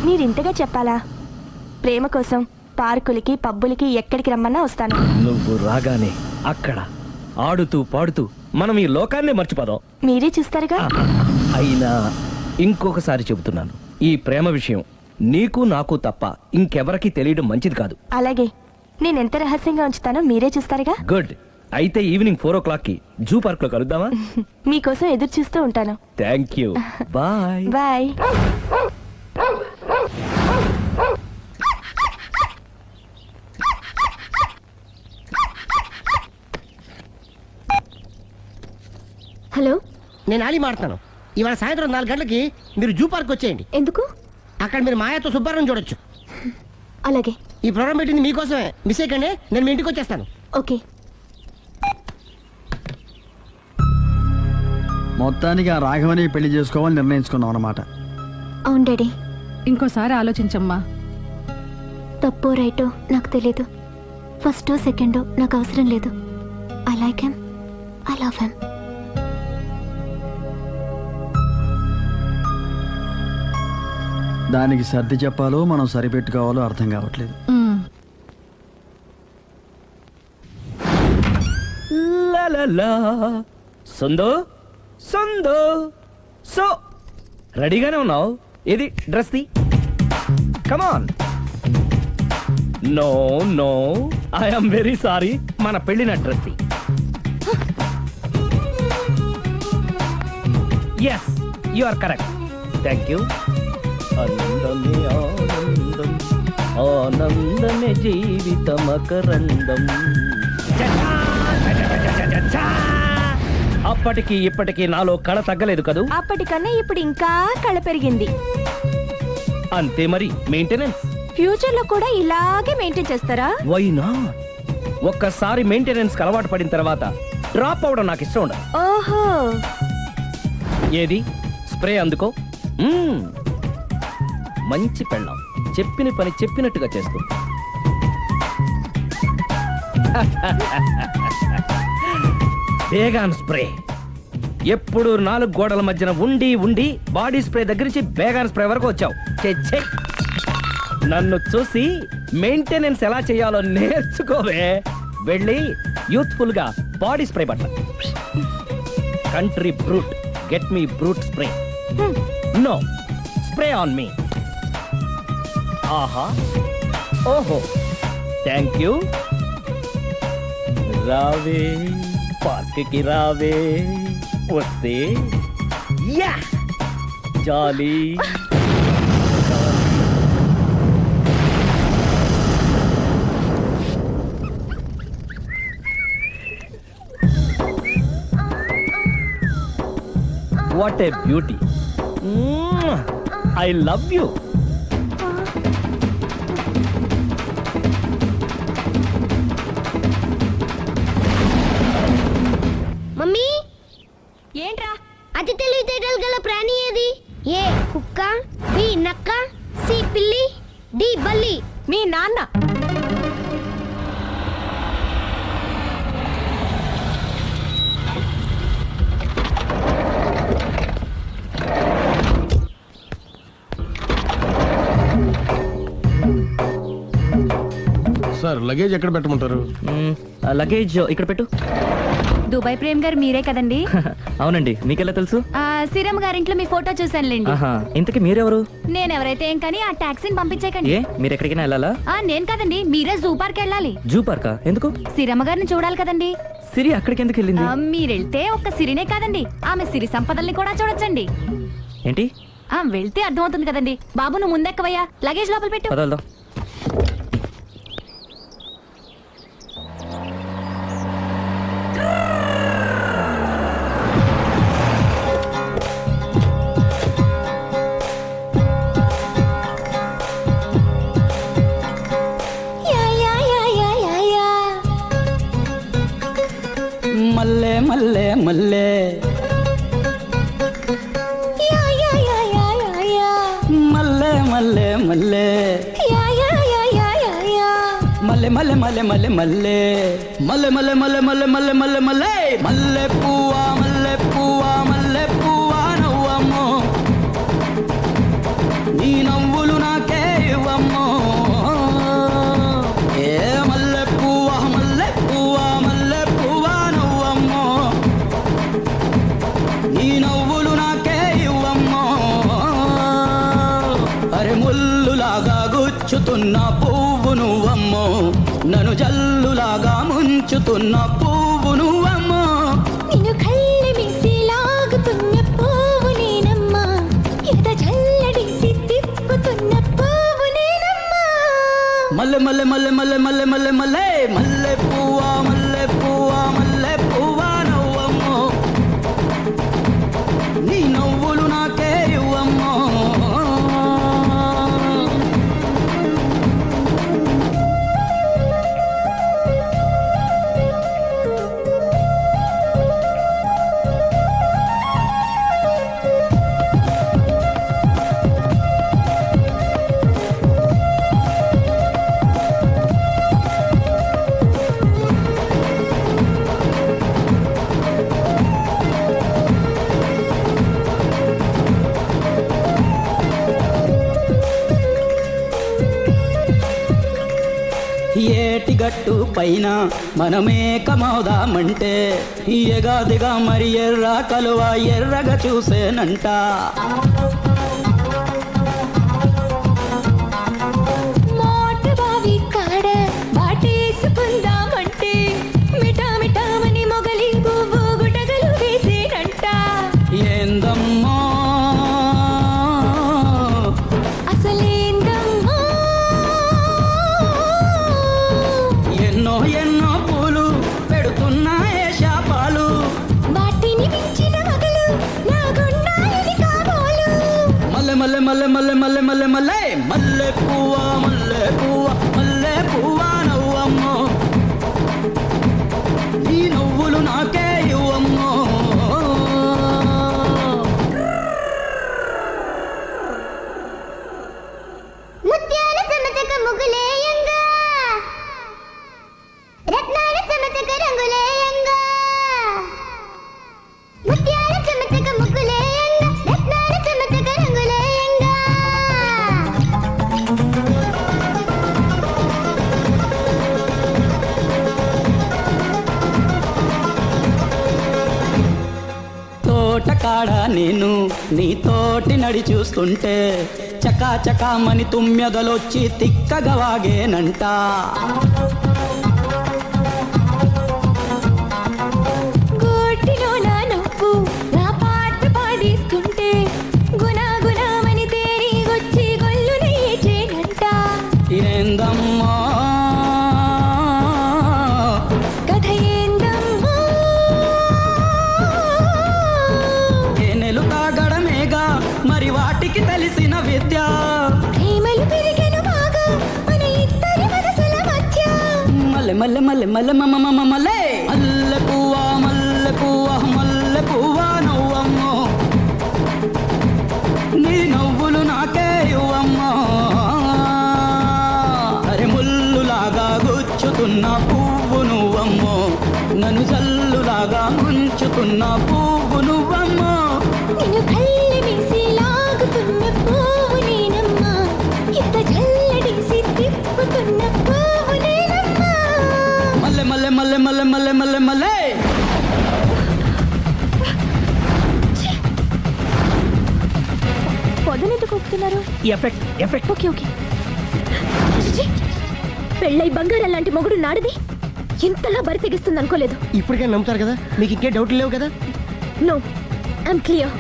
మీరింతగా చెప్పాలా? ప్రేమ కోసం పార్కులకి పబ్బులకి ఎక్కడికి రమ్మన్నా వస్తాను. నువ్వు రాగానే అక్కడ ఆడుతూ పాడుతూ మనం ఈ లోకాన్ని మర్చిపోదాం. మీరే చూస్తారుగా. అయినా ఇంకొకసారి చెబుతున్నాను, ఈ ప్రేమ విషయం నీకు నాకు తప్ప ఇంకెవరికి తెలియడం మంచిది కాదు. అలాగే, నేను ఎంత రహస్యంగా ఉంచుతానో మీరే చూస్తారుగా. గుడ్. అయితే ఈవినింగ్ 4 o'clock కి జూ పార్క్ లో కలుద్దామా? మీకోసం ఎదురు చూస్తూ ఉంటాను. Thank you. Bye bye. Hello, నేను ఆలి మాడుతున్నాను. ఇవాళ సాయంత్రం 4 గంటలకి మీరు జూ పార్క్ వచ్చేయండి. ఎందుకు? అక్కడ మీరు మాయాతో సుబ్బారావు చూడొచ్చు. అలాగే. ఈ ప్రోగ్రామ్ పెట్టింది మీకోసమే. మిస్ అయ్యకండి, నేను మీ ఇంటికి వచ్చేస్తాను. ఓకే. మొత్తానికి ఆ రాఘవని పెళ్లి చేసుకోవాలని నిర్ణయించుకున్నాం అన్నమాట. అవును డాడీ. ఇంకోసారి ఆలోచించమ్మా. తప్పో రైటో నాకు తెలీదు. ఫస్టో సెకండో నాకు అవసరం లేదు. I like him, I love him. దానికి సర్ది చెప్పాలో మనం సరిపెట్టుకోవాలో అర్థం కావట్లేదు. సందో సందో సో రెడీగానే ఉన్నావు? ఏది డ్రెస్ ది? Come on. No no, I'm very sorry. మన పెళ్ళిన డ్రెస్ ది. Yes, you are correct. Thank you. ఆనందమే ఆనందం, ఆనందమే జీవితమకరందం. అప్పటికి ఇప్పటికి నాలో కళ తగ్గలేదు కదూ? అప్పటికన్నా ఇప్పుడు ఇంకా కళ పెరిగింది. అంతే మరి, మెయింటెనెన్స్. ఫ్యూచర్ లో కూడా ఇలాగే మెయింటైన్ చేస్తారా? Why not? ఒక్కసారి మెయింటెనెన్స్ అలవాటు పడిన తర్వాత డ్రాప్ అవడం నాకు ఇష్టం ఉండదు. ఓహో. ఏది స్ప్రే అందుకో. మంచి పెళ్ళాం, చెప్పిన పని చెప్పినట్టుగా చేస్తూ. Baygon spray. ఎప్పుడు 4 గోడల మధ్యన ఉండి ఉండి బాడీ స్ప్రే దగ్గర నుంచి బేగాన్ స్ప్రే వరకు వచ్చావు. ఛే, నన్ను చూసి మెయింటెనెన్స్ ఎలా చేయాలో నేర్చుకోవే. వెళ్ళి యూత్ఫుల్ గా బాడీ స్ప్రే పట్ల. Country Brut, get me Brut spray. No, spray on me. ఆహా, ఓహో, థ్యాంక్ యూ. రావే పార్క్ కి రావే, వస్తే యా jolly. What a beauty. I love you. Mummy, ఏంట్రా? అతి తెలివితేటలు గల ప్రాణి ఏది? ఏ కుక్క, బి నక్క, సి పిల్లి, డి బల్లి. మీ నాన్న. సార్, లగేజ్ ఎక్కడ పెట్టమంటారు? లగేజ్ ఇక్కడ పెట్టు. దుబాయ్ ప్రేమ్ గారు మీరే కదండి? అవునండి, మీకెలా తెలుసు? శ్రీరామ్ గారింట్లో మీ ఫోటో చూసానులేండి. ఇంతకీ మీరెవరు? నేనెవరైతే ఏం కానీ ఆ టాక్సీని పంపించేకండి. ఏ, మీరు ఎక్కడికైనా వెళ్ళాలా? నేను కదండి, మీరే జూ పార్క్ వెళ్ళాలి. జూ పార్కా? ఎందుకు? శ్రీరమ్మ గారిని చూడాలి కదండి. సిరి అక్కడికి ఎందుకు వెళ్ళింది? మీరెళ్తే ఒక్క సిరినే కాదండి, ఆమె సిరి సంపదల్ని కూడా చూడొచ్చండి. ఏంటి? వెళ్తే అర్థమవుతుంది కదండి. బాబు, నువ్వు ముందెక్కవయ్యా, లగేజ్ లోపల పెట్టు. పదల్దా. మల్లె మల్లె మల్లె మల్లె మల్లె మల్లె మల్లె మల్లె మల్లె మల్లె మల్లె మల్లె మల్లె మల్లె మల్లె మల్లె మల్లె మల్లె మల్లె పువ్వా మల్లె పువ్వా మల్లె పువ్వా నవ్వమ్మో, నీ నవ్వులు నాకే ఇవ్వమ్మో. ఏ మల్లె పువ్వా మల్లె పువ్వా మల్లె పువ్వా నవ్వమ్మో, నీ నవ్వులు నాకే ఇవ్వమ్మో. అరే ముల్లులాగా గుచ్చుతున్న పువ్వు నువ్వమ్మో, నన్ను జల్లులాగా ముంచుతున్న పువ్వు నువ్వమ్మో. నిన్ను కళ్ళ మీసి లాగుతున్న పువ్వు నేనమ్మా, ఎద జల్లడిసి తిప్పుతున్న పువ్వు నేనమ్మా. మల్లె మల్లె మల్లె మల్లె మల్లె మల్లె మల్లె మల్లె పువ్వా మల్లె పువ్వా మల్లె పువ్వా నవ్వమ్మో, నీ నవ్వులు నాకే ఇవ్వమ్మో. ఏటిగట్టు పైన మనమేకమవుదామంటే ఎగాదిగా మరి ఎర్ర కలువ ఎర్రగా చూసేనంట. మోట బావి కాడ బాటేసుకుందామంటే మిఠా మిఠామని మొగలి పువ్వు గుటగలు వేసేనంట. ఏందమ్మా అసలేందమ్మా ఎన్నో ఎన్నో పూలు పెడుతున్నాయే శాపాలు, వాటిని మించిన మగలు నా గుండాలని కాబోలు. మల్లె మల్లె మల్లె మల్లె మల్లె మల్లె మల్లె మల్లె పువ్వా మల్లె పువ్వా మల్లె పువ్వా నవ్వమ్మో, నీ నవ్వులు నాకే ఇవ్వమ్మో. ముత్యాల చెమచక ముగ్గులేయంగా, రత్నాల చెమచక రంగులేయంగా. ముత్యాల చెమచక ముగ్గులేయంగా, రత్నాల చెమచక రంగులేయంగా. తోటకాడ నేను నీ తోటి నడి చూస్తుంటే చకా చకామని తుమ్మెదలొచ్చి తిక్కగా వాగేనంట. గోటిలో నా నవ్వు నా పాట పాడిస్తుంటే గునాగునామని తేరిగొచ్చి గొల్లున ఏచేనంట. ఏందమ్మా కథ ఏందమ్మా తేనెలు తాగడమేగా మరి వాటికి తెలిసిన విద్య. ప్రేమలు పెరిగెను బాగా మన ఇద్దరి మనసుల మధ్య. మల్లె మల్లె మల్లె మల్లె మమ మమ మల్లె మల్లె పువ్వా మల్లె పువ్వా మల్లె పువ్వా నవ్వమ్మో, నీ నవ్వులు నాకే ఇవ్వమ్మో. అరే ముల్లులాగా గుచ్చుతున్న పువ్వు నువ్వమ్మో, నన్ను జల్లులాగా ముంచుతున్న పువ్వు నువ్వమ్మో. నిన్ను కళ్ళ మీసి లాగుతున్న పువ్వు నేనమ్మా, ఎద జల్లడిసి తిప్పుతున్న పువ్వు నేనమ్మా. మల్లె మల్లె మల్లె మల్లె మల్లె మల్లె మల్లె పొదనెందుకు ఒప్పుతున్నారు? Effect effect. Okay okay. పెళ్ళై బంగారం లాంటి మొగుడు నాడిది ఇంతలా బరి తెగిస్తుంది అనుకోలేదు. ఇప్పటికే నమ్ముతారు కదా, మీకు ఇంకే డౌట్లు లేవు కదా. No I'm clear.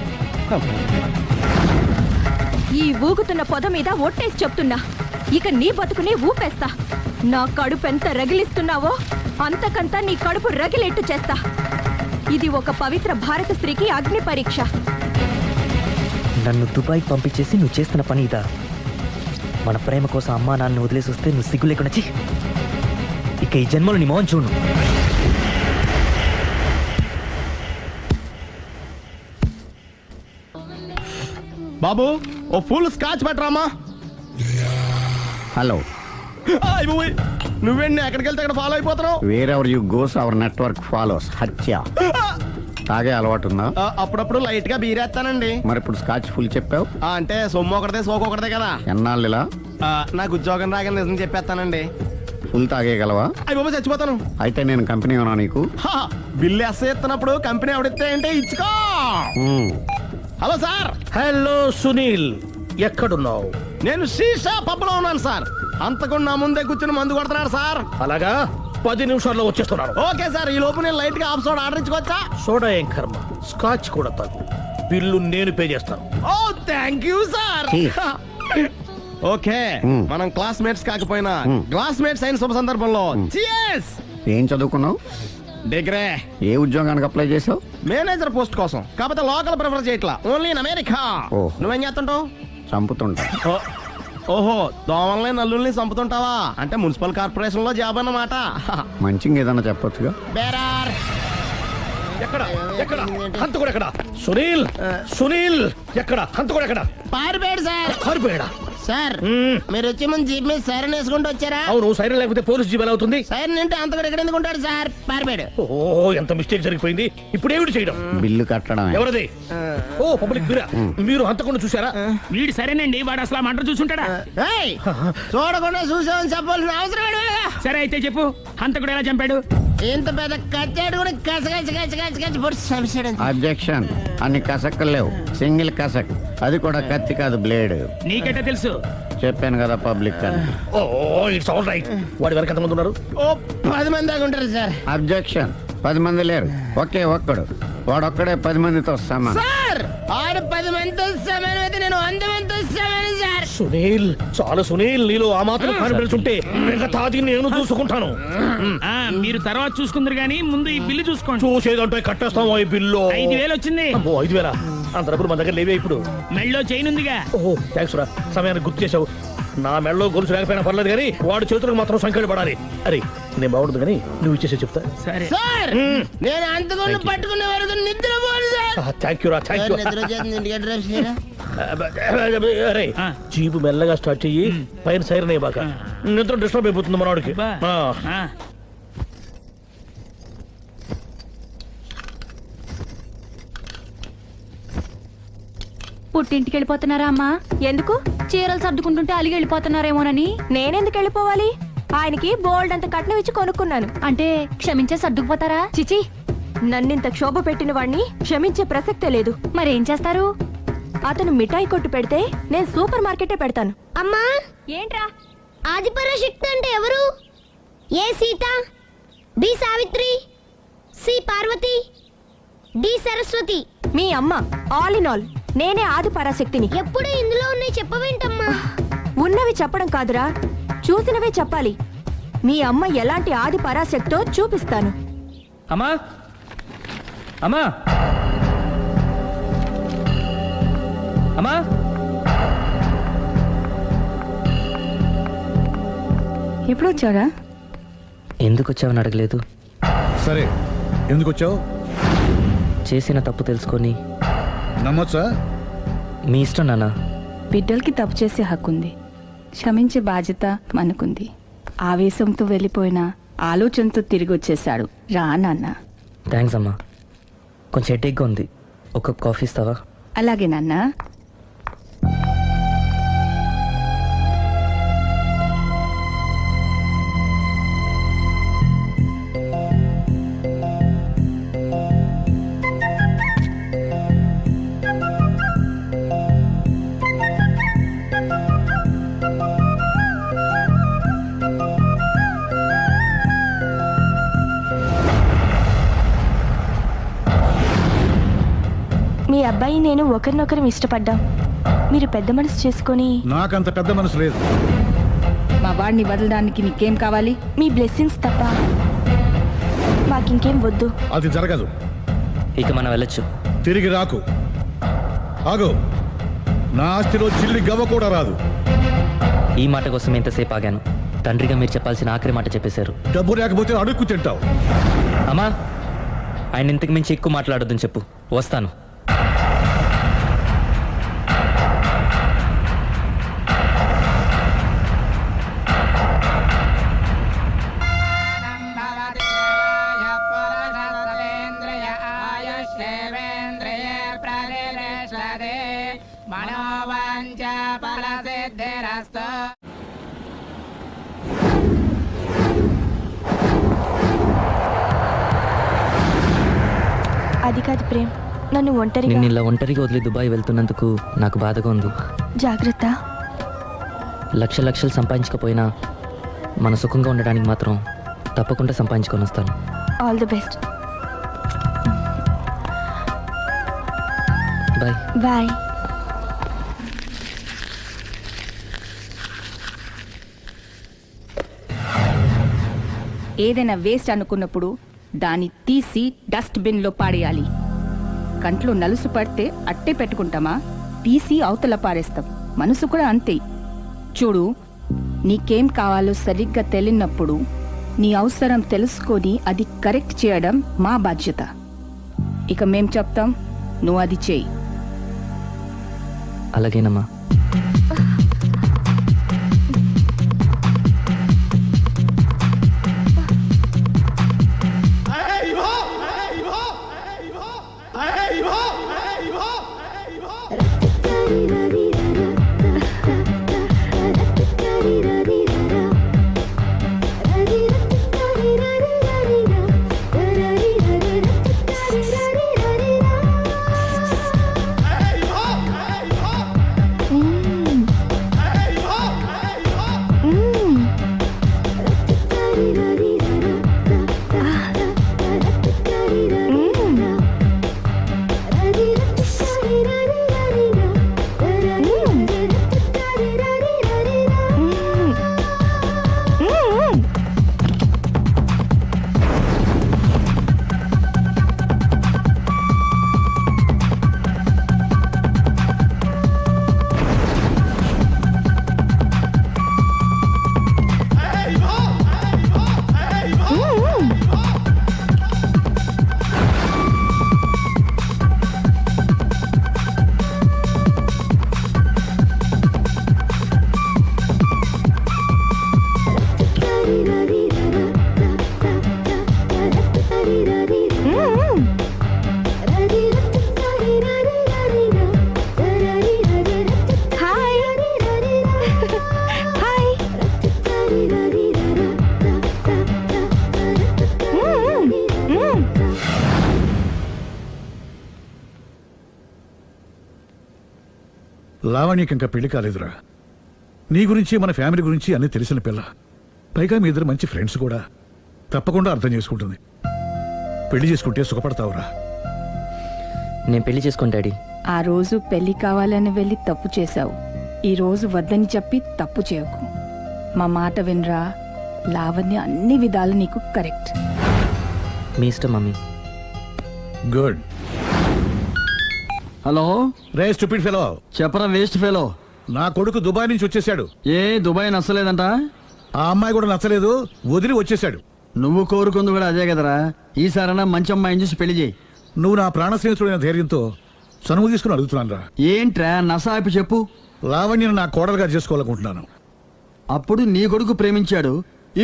ఈ ఊగుతున్న పొద మీద ఒట్టేసి చెప్తున్నా, ఇక నీ బతుకునే ఊపేస్తా. నా కడుపు ఎంత రగిలిస్తున్నావో అంతకంతా నీ కడుపు రగిలేట్టు చేస్తా. ఇది ఒక పవిత్ర భారత స్త్రీకి అగ్ని పరీక్ష. నన్ను దుబాయ్ పంపించేసి నువ్వు చేస్తున్న పని ఇదా? మన ప్రేమ కోసం అమ్మా నాన్న వదిలేసి వస్తే నువ్వు సిగ్గు లేకుండా ఛీ! ఇక ఈ జన్మలో నీ మోహన్ చూడు. బాబు ఓ ఫుల్ స్కాచ్ పెట్టరామా. హలో, నువ్వేండి ఎక్కడికి వెళ్తే అక్కడ ఫాలో అయిపోతున్నావు. Wherever you goes our network follows. హత్య. తాగే అలవాటు ఉందా? అప్పుడప్పుడు లైట్ గా బీరేస్తానండి. మరి ఇప్పుడు స్కాచ్ ఫుల్ చెప్పావు అంటే సొమ్ము ఒకటిదే సోకు ఒకటిదే కదా. ఎన్నాళ్ళు ఇలా? నాకు ఉద్యోగం రాగానే నిజం చెప్పేస్తానండి. ఫుల్ తాగేయగలవా? అయ్యి బాబా చచ్చిపోతాను. అయితే నేను కంపెనీ ఉన్నా నీకు. బిల్లు ఎస్ ఎత్తున్నప్పుడు కంపెనీ ఎవడిస్తే అంటే ఇచ్చుకో. Hello sir. హలో సునీల్, ఎక్కడున్నావు? నేను శీషా పబ్లో ఉన్నాను సార్. అంతకుండా నా ముందే కూర్చుని మందు కొడుతున్నాడు సార్. అలాగా 10 నిమిషాల్లో వచ్చేస్తున్నాను. ఓకే సార్, ఈ లోపు నేను లైట్ గా హాఫ్ సోడా ఆర్డర్ ఇచ్చుకోవచ్చా? సోడా ఏం కర్మ, స్కాచ్ కూడా తాగు. బిల్లు నేను పే చేస్తాను. ఓ థ్యాంక్ యూ సార్. ఓకే, మనం క్లాస్మేట్స్ కాకపోయినా క్లాస్మేట్స్ అయిన శుభ సందర్భంలో cheers. ఏం చదువుకున్నావు? డిగ్రీ. ఏ ఉద్యోగానికి అప్లై చేసావు? మేనేజర్ పోస్ట్ కోసం, కాకపోతే లోకల్ ప్రిఫర్ చేయట్లా, ఓన్లీ ఇన్ అమెరికా. ఓహో. నువ్వేం చేస్తుంటావు? చంపుతుంటా. ఓహో, దోమల్ని నల్లుల్ని చంపుతుంటావా? అంటే మున్సిపల్ కార్పొరేషన్ లో జాబ్ అన్నమాట. మంచిగా ఏదన్నా చెప్పొచ్చుగా. బేరార్. ఎక్కడ ఎక్కడ హంతకుడు ఎక్కడ? సునీల్, సునీల్ ఎక్కడ? హంతకుడు ఎక్కడ? పారిపోయాడు సార్. పారిపోయాడా? సార్ మీరు వచ్చే ముందు జీప్ మీద సైరన్ వేసుకుంటూ వచ్చారా? అవును, సైరన్ లేకపోతే పోలీస్ జీబ్ ఎలా అవుతుంది? సైరన్ అంటే అంతకుడు ఎక్కడ ఎందుకు ఉంటాడు సార్? పారిపోయాడు. ఓ, ఎంత మిస్టేక్ జరిగిపోయింది. ఇప్పుడు ఏమిటి చేయడం? బిల్లు కట్టడమే. ఎవరది? ఓ, పబ్లిక్ మీరా? మీరు హంతకుండా చూసారా? వీడు సరేనండి, వాడు అసలు ఆ మంట చూసుంటాడా? ఏయ్, చూడకుండా చూసామని చెప్పాల్సిన అవసరం ఏంటి? సరే అయితే చెప్పు, హంతకుడు ఎలా చంపాడు? ఇంత పెద్ద కచ్చాడు కూడా కస అబ్జెక్షన్. అన్ని కసక్కలు లేవు, సింగిల్ కసక్. అది కూడా కత్తి కాదు, బ్లేడ్. నీకెట్టా తెలుసు? చెప్పాను కదా పబ్లిక్ అని. ఓ, ఇట్స్ ఆల్ రైట్. వాడి వరకు ఎంతమంది ఉన్నారు? ఓ 10 మంది దాకా ఉంటారు సార్. అబ్జెక్షన్. 10 మంది లేరు, ఒకే ఒక్కడు. వాడొక్కడే 10 మందితో సమానం. సార్ ఆడు 10 మందితో సమానం అయితే నేను 100 మందితో సమానం సార్. సునీల్, చాలా సునీల్, నీలో ఆ మాత్రం కాన్ఫిడెన్స్ ఉంటే మిగతాది నేను చూసుకుంటాను. ఆ, మీరు తర్వాత చూసుకుందరు గానీ ముందు ఈ బిల్లు చూసుకోండి. చూసేదంటే కట్టేస్తాము ఈ బిల్లు. 5,000 వచ్చింది. అమ్మో, 5,000? అంత డబ్బులు మన దగ్గర లేవే ఇప్పుడు. మెళ్ళో చైన్ ఉందిగా. ఓహో, థ్యాంక్స్ రా, సమయానికి గుర్తు చేసావు. నా మెడలో గొలుసు లేకపోయినా పర్లేదు కానీ వాడి చేతులకు మాత్రం సంఖ్యలు పడాలి. అరే, నేను బాగుండదు కానీ నువ్వు ఇచ్చేసే చెప్తా. సరే సార్ నేను అంతకుండా పట్టుకునే వరకు నిద్రపోను సార్. థ్యాంక్ యూ రా, థ్యాంక్ యూ. నిద్ర వచ్చేస్తుంది, ఇంటికి అడ్రస్ చేయరా? అరే, జీబు మెల్లగా స్టార్ట్ చెయ్యి, పైన సైరన్ అయ్యి బాగా నిద్ర డిస్టర్బ్ అయిపోతుంది మనవాడికి. పుట్టింటికి వెళ్ళిపోతున్నారా అమ్మా? ఎందుకు? చీరలు సర్దుకుంటుంటే అలిగి వెళ్ళిపోతున్నారేమోనని. నేనెందుకు వెళ్ళిపోవాలి? ఆయనకి బోల్డ్ అంత కట్నం ఇచ్చి కొనుక్కున్నాను. అంటే క్షమించే సర్దుకుపోతారా? చిచి, నన్నింత క్షోభ పెట్టిన వాణ్ణి క్షమించే ప్రసక్తే లేదు. మరేం చేస్తారు? అతను మిఠాయి కొట్టు పెడితే నేను సూపర్ మార్కెటే పెడతాను. అమ్మా, ఏంట్రా? ఆదిపరాశక్తి అంటే ఎవరు? A Sita, B Savitri, C Parvati, D Saraswati. మీ అమ్మ. ఆల్ ఇన్ ఆల్ నేనే ఆది పరాశక్తిని. ఎప్పుడు ఇందులో ఉన్నాయి చెప్పవేంటమ్మా? ఉన్నవి చెప్పడం కాదురా, చూసినవే చెప్పాలి. మీ అమ్మ ఎలాంటి ఆది పరాశక్తో చూపిస్తాను. అమ్మా, అమ్మా, అమ్మా. ఎప్పుడు వచ్చారా? ఎందుకు వచ్చావని అడగలేదు. సరే, ఎందుకు వచ్చావు? చేసిన తప్పు తెలుసుకొని నమ్మొచ్చా? మీ ఇష్టం నాన్న. బిడ్డలకి తప్పు చేసే హక్కు ఉంది, క్షమించే బాధ్యత మనకుంది. ఆవేశంతో వెళ్ళిపోయిన ఆలోచనతో తిరిగి వచ్చేసాడు. రా నాన్న. థ్యాంక్స్ అమ్మా. కొంచెం హెడేక్గా ఉంది, ఒక కాఫీ ఇస్తావా? అలాగే నాన్న. మీ అబ్బాయి నేను ఒకరినొకరు ఇష్టపడ్డాం. మీరు పెద్ద మనసు చేసుకొని. నాకంత పెద్ద మనసు లేదు. మా వాడిని వదలడానికి నీకేం కావాలి? మీ బ్లెస్సింగ్స్ తప్ప మాకింకేం వద్దు. అది జరగదు. ఇక మనం వెళ్ళొచ్చు. తిరిగి రాకు. ఆగు. నా ఆస్తిలో చిల్లి గవ్వ కూడా రాదు. ఈ మాట కోసం ఎంతసేపు ఆగాను. తండ్రిగా మీరు చెప్పాల్సిన ఆఖరి మాట చెప్పేశారు. డబ్బు లేకపోతే అడుక్కు తింటావు. అమ్మా, ఆయన ఇంతకు మించి ఎక్కువ మాట్లాడొద్దని చెప్పు. వస్తాను. అది కాదు ప్రేమ్, నన్ను ఒంటరిగా. నిన్ను ఇలా ఒంటరిగా వదిలి దుబాయ్ వెళ్తున్నందుకు నాకు బాధగా ఉంది. జాగ్రత్త. లక్షలు సంపాదించకపోయినా మన సుఖంగా ఉండడానికి మాత్రం తప్పకుండా సంపాదించుకొని వస్తాను. All the best. Bye. Bye. ఏదైనా వేస్ట్ అనుకున్నప్పుడు దాన్ని తీసి డస్ట్ బిన్ లో పాడేయాలి. కంట్లో నలుసు పడితే అట్టే పెట్టుకుంటామా, తీసి అవతల పారేస్తాం. మనసు కూడా అంతే. చూడు, నీకేం కావాలో సరిగ్గా తెలియనప్పుడు నీ అవసరం తెలుసుకొని అది కరెక్ట్ చేయడం మా బాధ్యత. ఇక మేం చెప్తాం, నువ్వు అది చేయి. అలాగేనమ్మా. లావణ్యకి ఇంకా పెళ్లి కాలేదురా. నీ గురించి మన ఫ్యామిలీ గురించి అన్నీ తెలిసిన పిల్ల. పైగా మీ ఇద్దరు మంచి ఫ్రెండ్స్ కూడా. తప్పకుండా అర్థం చేసుకుంటుంది. పెళ్లి చేసుకుంటే సుఖపడతావురా. నేను పెళ్లి చేసుకోను డాడీ. ఆ రోజు పెళ్లి కావాలని వెళ్ళి తప్పు చేశావు. ఈ రోజు వద్దని చెప్పి తప్పు చేయకు. మా మాట వినరా. లావణ్య అన్ని విధాలు నీకు కరెక్ట్. మీ ఇష్టం మమ్మీ. గుడ్. హలో రే స్టూపిడ్ ఫెలో. చెప్పరా వేస్ట్ ఫెలో. నా కొడుకు దుబాయ్ నుంచి వచ్చేసాడు. ఏ దుబాయ్ నచ్చలేదంట? ఆ అమ్మాయి కూడా నచ్చలేదు, వదిలి వచ్చేసాడు. నువ్వు కోరుకుంది కూడా అదే కదరా. ఈసారైనా మంచి అమ్మాయిని చూసి పెళ్లి చేయి. నువ్వు నా ప్రాణ స్నేహితుడైన ధైర్యంతో చనువు తీసుకుని అడుగుతున్నాను రా. ఏంట్రా నసాయిపు చెప్పు. లావణ్యను నా కోడలుగా చేసుకోవాలనుకుంటున్నాను. అప్పుడు నీ కొడుకు ప్రేమించాడు,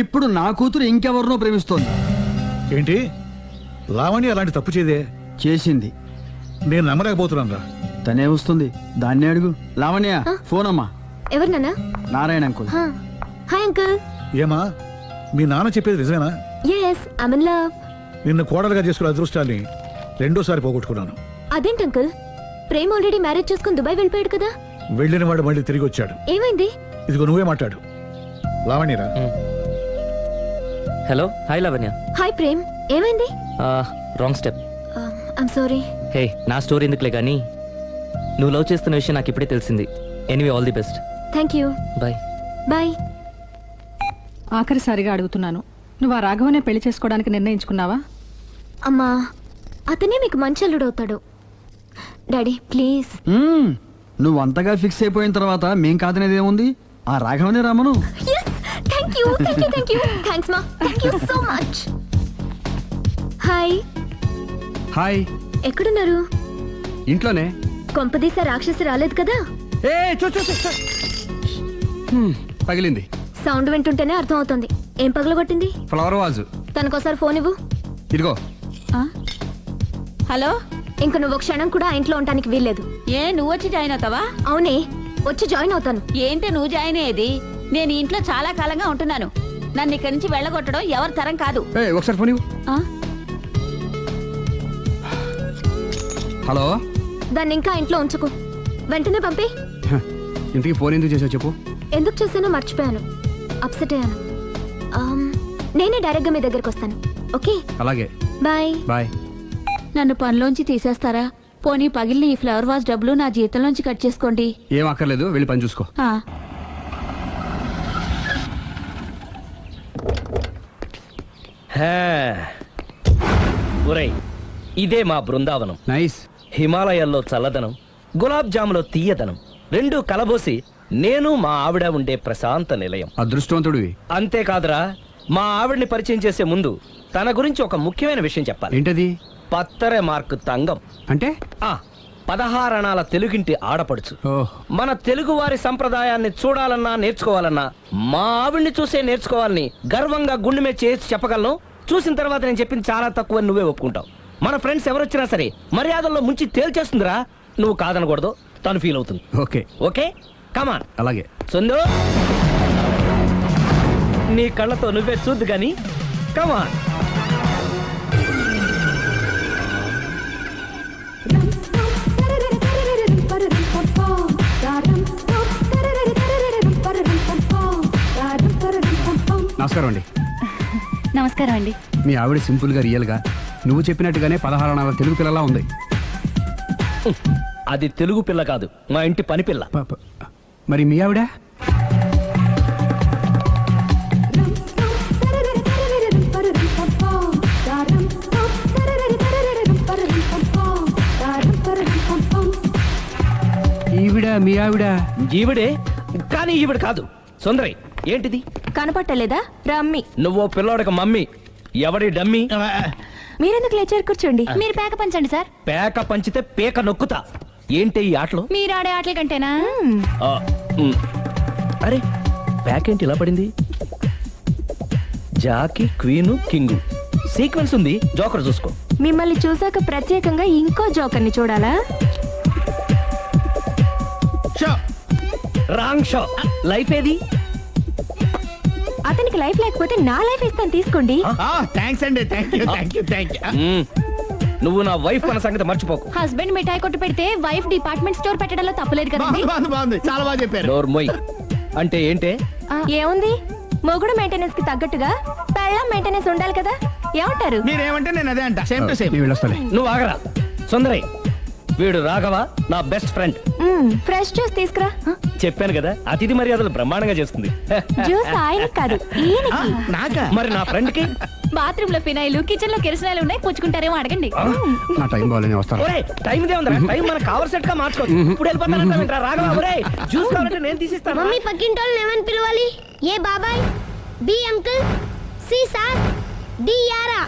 ఇప్పుడు నా కూతురు ఇంకెవరినో ప్రేమిస్తోంది. ఏంటి? లావణ్య అలాంటి తప్పు చేయదే. చేసింది. నేను నమ్మలేకపోతున్నాను రా. తనే వస్తుంది, దాన్నే అడుగు. లావణ్య ఫోన్ అమ్మా. ఎవరు నాన్న? నారాయణ అంకుల్. Hi uncle. ఏమా మీ నాన్న చెప్పేది నిజమేనా? Yes, I'm in love. నిన్ను కోడలుగా చేసుకున్న అదృష్టాన్ని రెండోసారి పోగొట్టుకున్నాను. అదేంటి అంకుల్? ప్రేమ్ ఆల్రెడీ మ్యారేజ్ చేసుకుని దుబాయ్ వెళ్ళిపోయాడు కదా. వెళ్ళిన వాడు మళ్ళీ తిరిగి వచ్చాడు. ఏమైంది? ఇదిగో నువ్వే మాట్లాడు. లావణ్యరా. Hello. Hi Lavanya. Hi Prem, ఏమైంది? Wrong step. I'm sorry. Hey, నా స్టోరీ ఎందుకులే కానీ నువ్వు లవ్ చేస్తున్న విషయం నాకు ఇప్పుడే తెలిసింది. Anyway, all the best. Thank you. Bye. Bye. ఆఖరిసారిగా అడుగుతున్నాను, నువ్వు ఆ రాఘవనే పెళ్లి చేసుకోవడానికి నిర్ణయించుకున్నావా? అమ్మా, అతనే మీకు మంచి అల్లుడు అవుతాడు. Daddy please. నువ్వు అంతగా ఫిక్స్ అయిపోయిన తర్వాత మేం కాదనేది ఏముంది? ఆ రాఘవనే రామను. Thank you, thank you, thank you. Thanks మా, thank you so much. Hi. Hi. ఎక్కడున్నారు? ఇంట్లోనే. కొంపదీసా రాక్షసి రాలేదు కదా? ఏ పగిలింది. సౌండ్ వింటుంటేనే అర్థం అవుతుంది. ఏం పగలగొట్టింది? Flower vase. తనకోసారి ఫోన్ ఇవ్వు. ఇదిగో. హలో. ఇంక నువ్వు క్షణం కూడా ఆ ఇంట్లో ఉండడానికి వీల్లేదు. ఏ, నువ్వు వచ్చి జాయిన్ అవుతావా? అవునే, వచ్చి జాయిన్ అవుతాను. ఏంటి నువ్వు జాయిన్ అయ్యేది? నేను ఈ ఇంట్లో చాలా కాలంగా ఉంటున్నాను. నన్ను ఇక్కడి నుంచి వెళ్ళగొట్టడం ఎవరి తరం కాదు. ఒకసారి ఫోన్ ఇవ్వు. హలో. దాన్ని ఇంకా ఇంట్లో ఉంచుకో, వెంటనే పంపి. ఇంతకీ ఫోన్ ఎందుకు చేసావు చెప్పు. ఎందుకు చేశానో మర్చిపోయాను. అప్సెట్ అయ్యాను. నేనే డైరెక్ట్గా మీ దగ్గరకు వస్తాను. ఓకే అలాగే. బాయ్. బాయ్. నన్ను పనిలోంచి తీసేస్తారా? పోనీ పగిలిన ఈ ఫ్లవర్ వాజ్ డబ్బులు నా జీతంలోంచి కట్ చేసుకోండి. ఏం అక్కర్లేదు, వెళ్ళి పని చూసుకో. ఒరేయ్, ఇదే మా బృందావనం. నైస్. హిమాలయాల్లో చల్లదనం, గులాబ్ జాములో తీయదనం రెండు కలబోసి నేను మా ఆవిడ ఉండే ప్రశాంత నిలయం. అదృష్టవంతుడివి. అంతేకాదురా, మా ఆవిడ్ని పరిచయం చేసే ముందు తన గురించి ఒక ముఖ్యమైన విషయం చెప్పాలి. ఏంటది? పత్తరె మార్కు తంగం అంటే 16 అణాల తెలుగింటి ఆడపడుచు. మన తెలుగు వారి సంప్రదాయాన్ని చూడాలన్నా నేర్చుకోవాలన్నా మా ఆవిడ్ని చూసే నేర్చుకోవాలని గర్వంగా గుండె మీద చేసి చెప్పగలను. చూసిన తర్వాత నేను చెప్పింది చాలా తక్కువ, నువ్వే ఒప్పుకుంటావు. మన ఫ్రెండ్స్ ఎవరొచ్చినా సరే మర్యాదల్లో ముంచి తేల్చేస్తుందిరా. నువ్వు కాదనకూడదు, తను ఫీల్ అవుతుంది. ఓకే ఓకే, కమాన్. అలాగే. సుందు, నీ కళ్ళతో నువ్వే చూద్దు గాని కమాన్. నమస్కారం అండి. నమస్కారం అండి. మీ ఆవిడ సింపుల్ గా రియల్ గా నువ్వు చెప్పినట్టుగానే 16 అణాల తెలుగు పిల్లలా ఉంది. అది తెలుగు పిల్ల కాదు, మా ఇంటి పని పిల్ల. మరి మీ ఆవిడ? ఈవిడ మీ ఆవిడ? ఈవిడే, కానీ ఈవిడ కాదు. సుందరి, ఏంటిది కనపట్టలేదా? రమ్మి. నువ్వు పిల్లోడక మమ్మీ. ఎవడి డమ్మి? మీరెందుకు లేచారు? కూర్చోండి. మీరు పేక పంచండి సార్. పేక పంచితే పేక నొక్కుతా. ఏంటి ఈ ఆటలు? మీరు ఆడే ఆటల కంటేనా? అరే, పేక ఏంటి ఇలా పడింది? జాకి, క్వీను, కింగు సీక్వెన్స్ ఉంది. జోకర్ చూసుకో. మిమ్మల్ని చూసాక ప్రత్యేకంగా ఇంకో జోకర్ని చూడాలా? Wrong show. లైఫ్ ఏది? అతనికి లైఫ్ లేకపోతే నా లైఫ్ ఇస్తాను, తీసుకోండి. థ్యాంక్స్ అండి. Thank you. నువ్వు నా వైఫ్ మన సంగతి మర్చిపోకు. హస్బెండ్ మిఠాయి కొట్టు పెడితే వైఫ్ డిపార్ట్మెంట్ స్టోర్ పెట్టడంలో తప్పలేదు కదండి. బాగుంది, చాలా బాగా చెప్పారు. డోర్ మొయ్. అంటే ఏంటే? ఏముంది, మొగుడు మెయింటెనెన్స్ కి తగ్గట్టుగా పెళ్ళాం మెయింటెనెన్స్ ఉండాలి కదా. ఏమంటారు? మీరేమంటే నేను అదే అంట. Same to same. నువ్వు ఆగరా. సుందరి, వీడు రాఘవ, నా బెస్ట్ ఫ్రెండ్. ఫ్రెష్ జ్యూస్ తీసుకురా. చెప్పాను కదా, అతిథి మర్యాదలు బ్రహ్మాండంగా చేస్తుంది. జ్యూస్ ఆయన కాదు, ఈయనకి. మరి నా ఫ్రెండ్ కి బాత్రూమ్ లో ఫినాయిల్, కిచెన్ లో కిరసనాయిలు ఉన్నాయి, పుచ్చుకుంటారేమో అడగండి. నా టైం బాగాలేని వస్తాను. టైం ఇదే ఉందా? టైం మన కవర్ సెట్ గా మార్చుకోవచ్చు. ఇప్పుడు వెళ్ళిపోతానంటా రాఘవ. ఒరే, జ్యూస్ కావాలంటే నేను తీసిస్తాను. మమ్మీ పక్కింటోళ్ళని ఏమని పిలవాలి? ఏ బాబాయ్, B uncle, C sir, D యారా.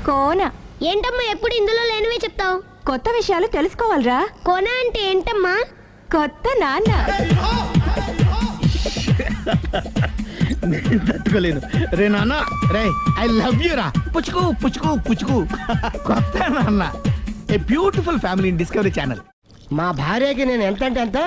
కోన. ఏంటమ్మా ఎప్పుడు ఇందులో లేనివే చెప్తావు? కొత్త విషయాలు తెలుసుకోవాలరా. కోన అంటే ఏంటమ్మా? కొత్త నాన్న. తట్టుకోలేను రే నాన్న. రే, ఐ లవ్ యూ రా. పుచ్చుకు పుచ్చుకు పుచ్చుకు. కొత్త నాన్న. A beautiful family in discovery channel. మా భార్యకి నేను ఎంత అంటే అంత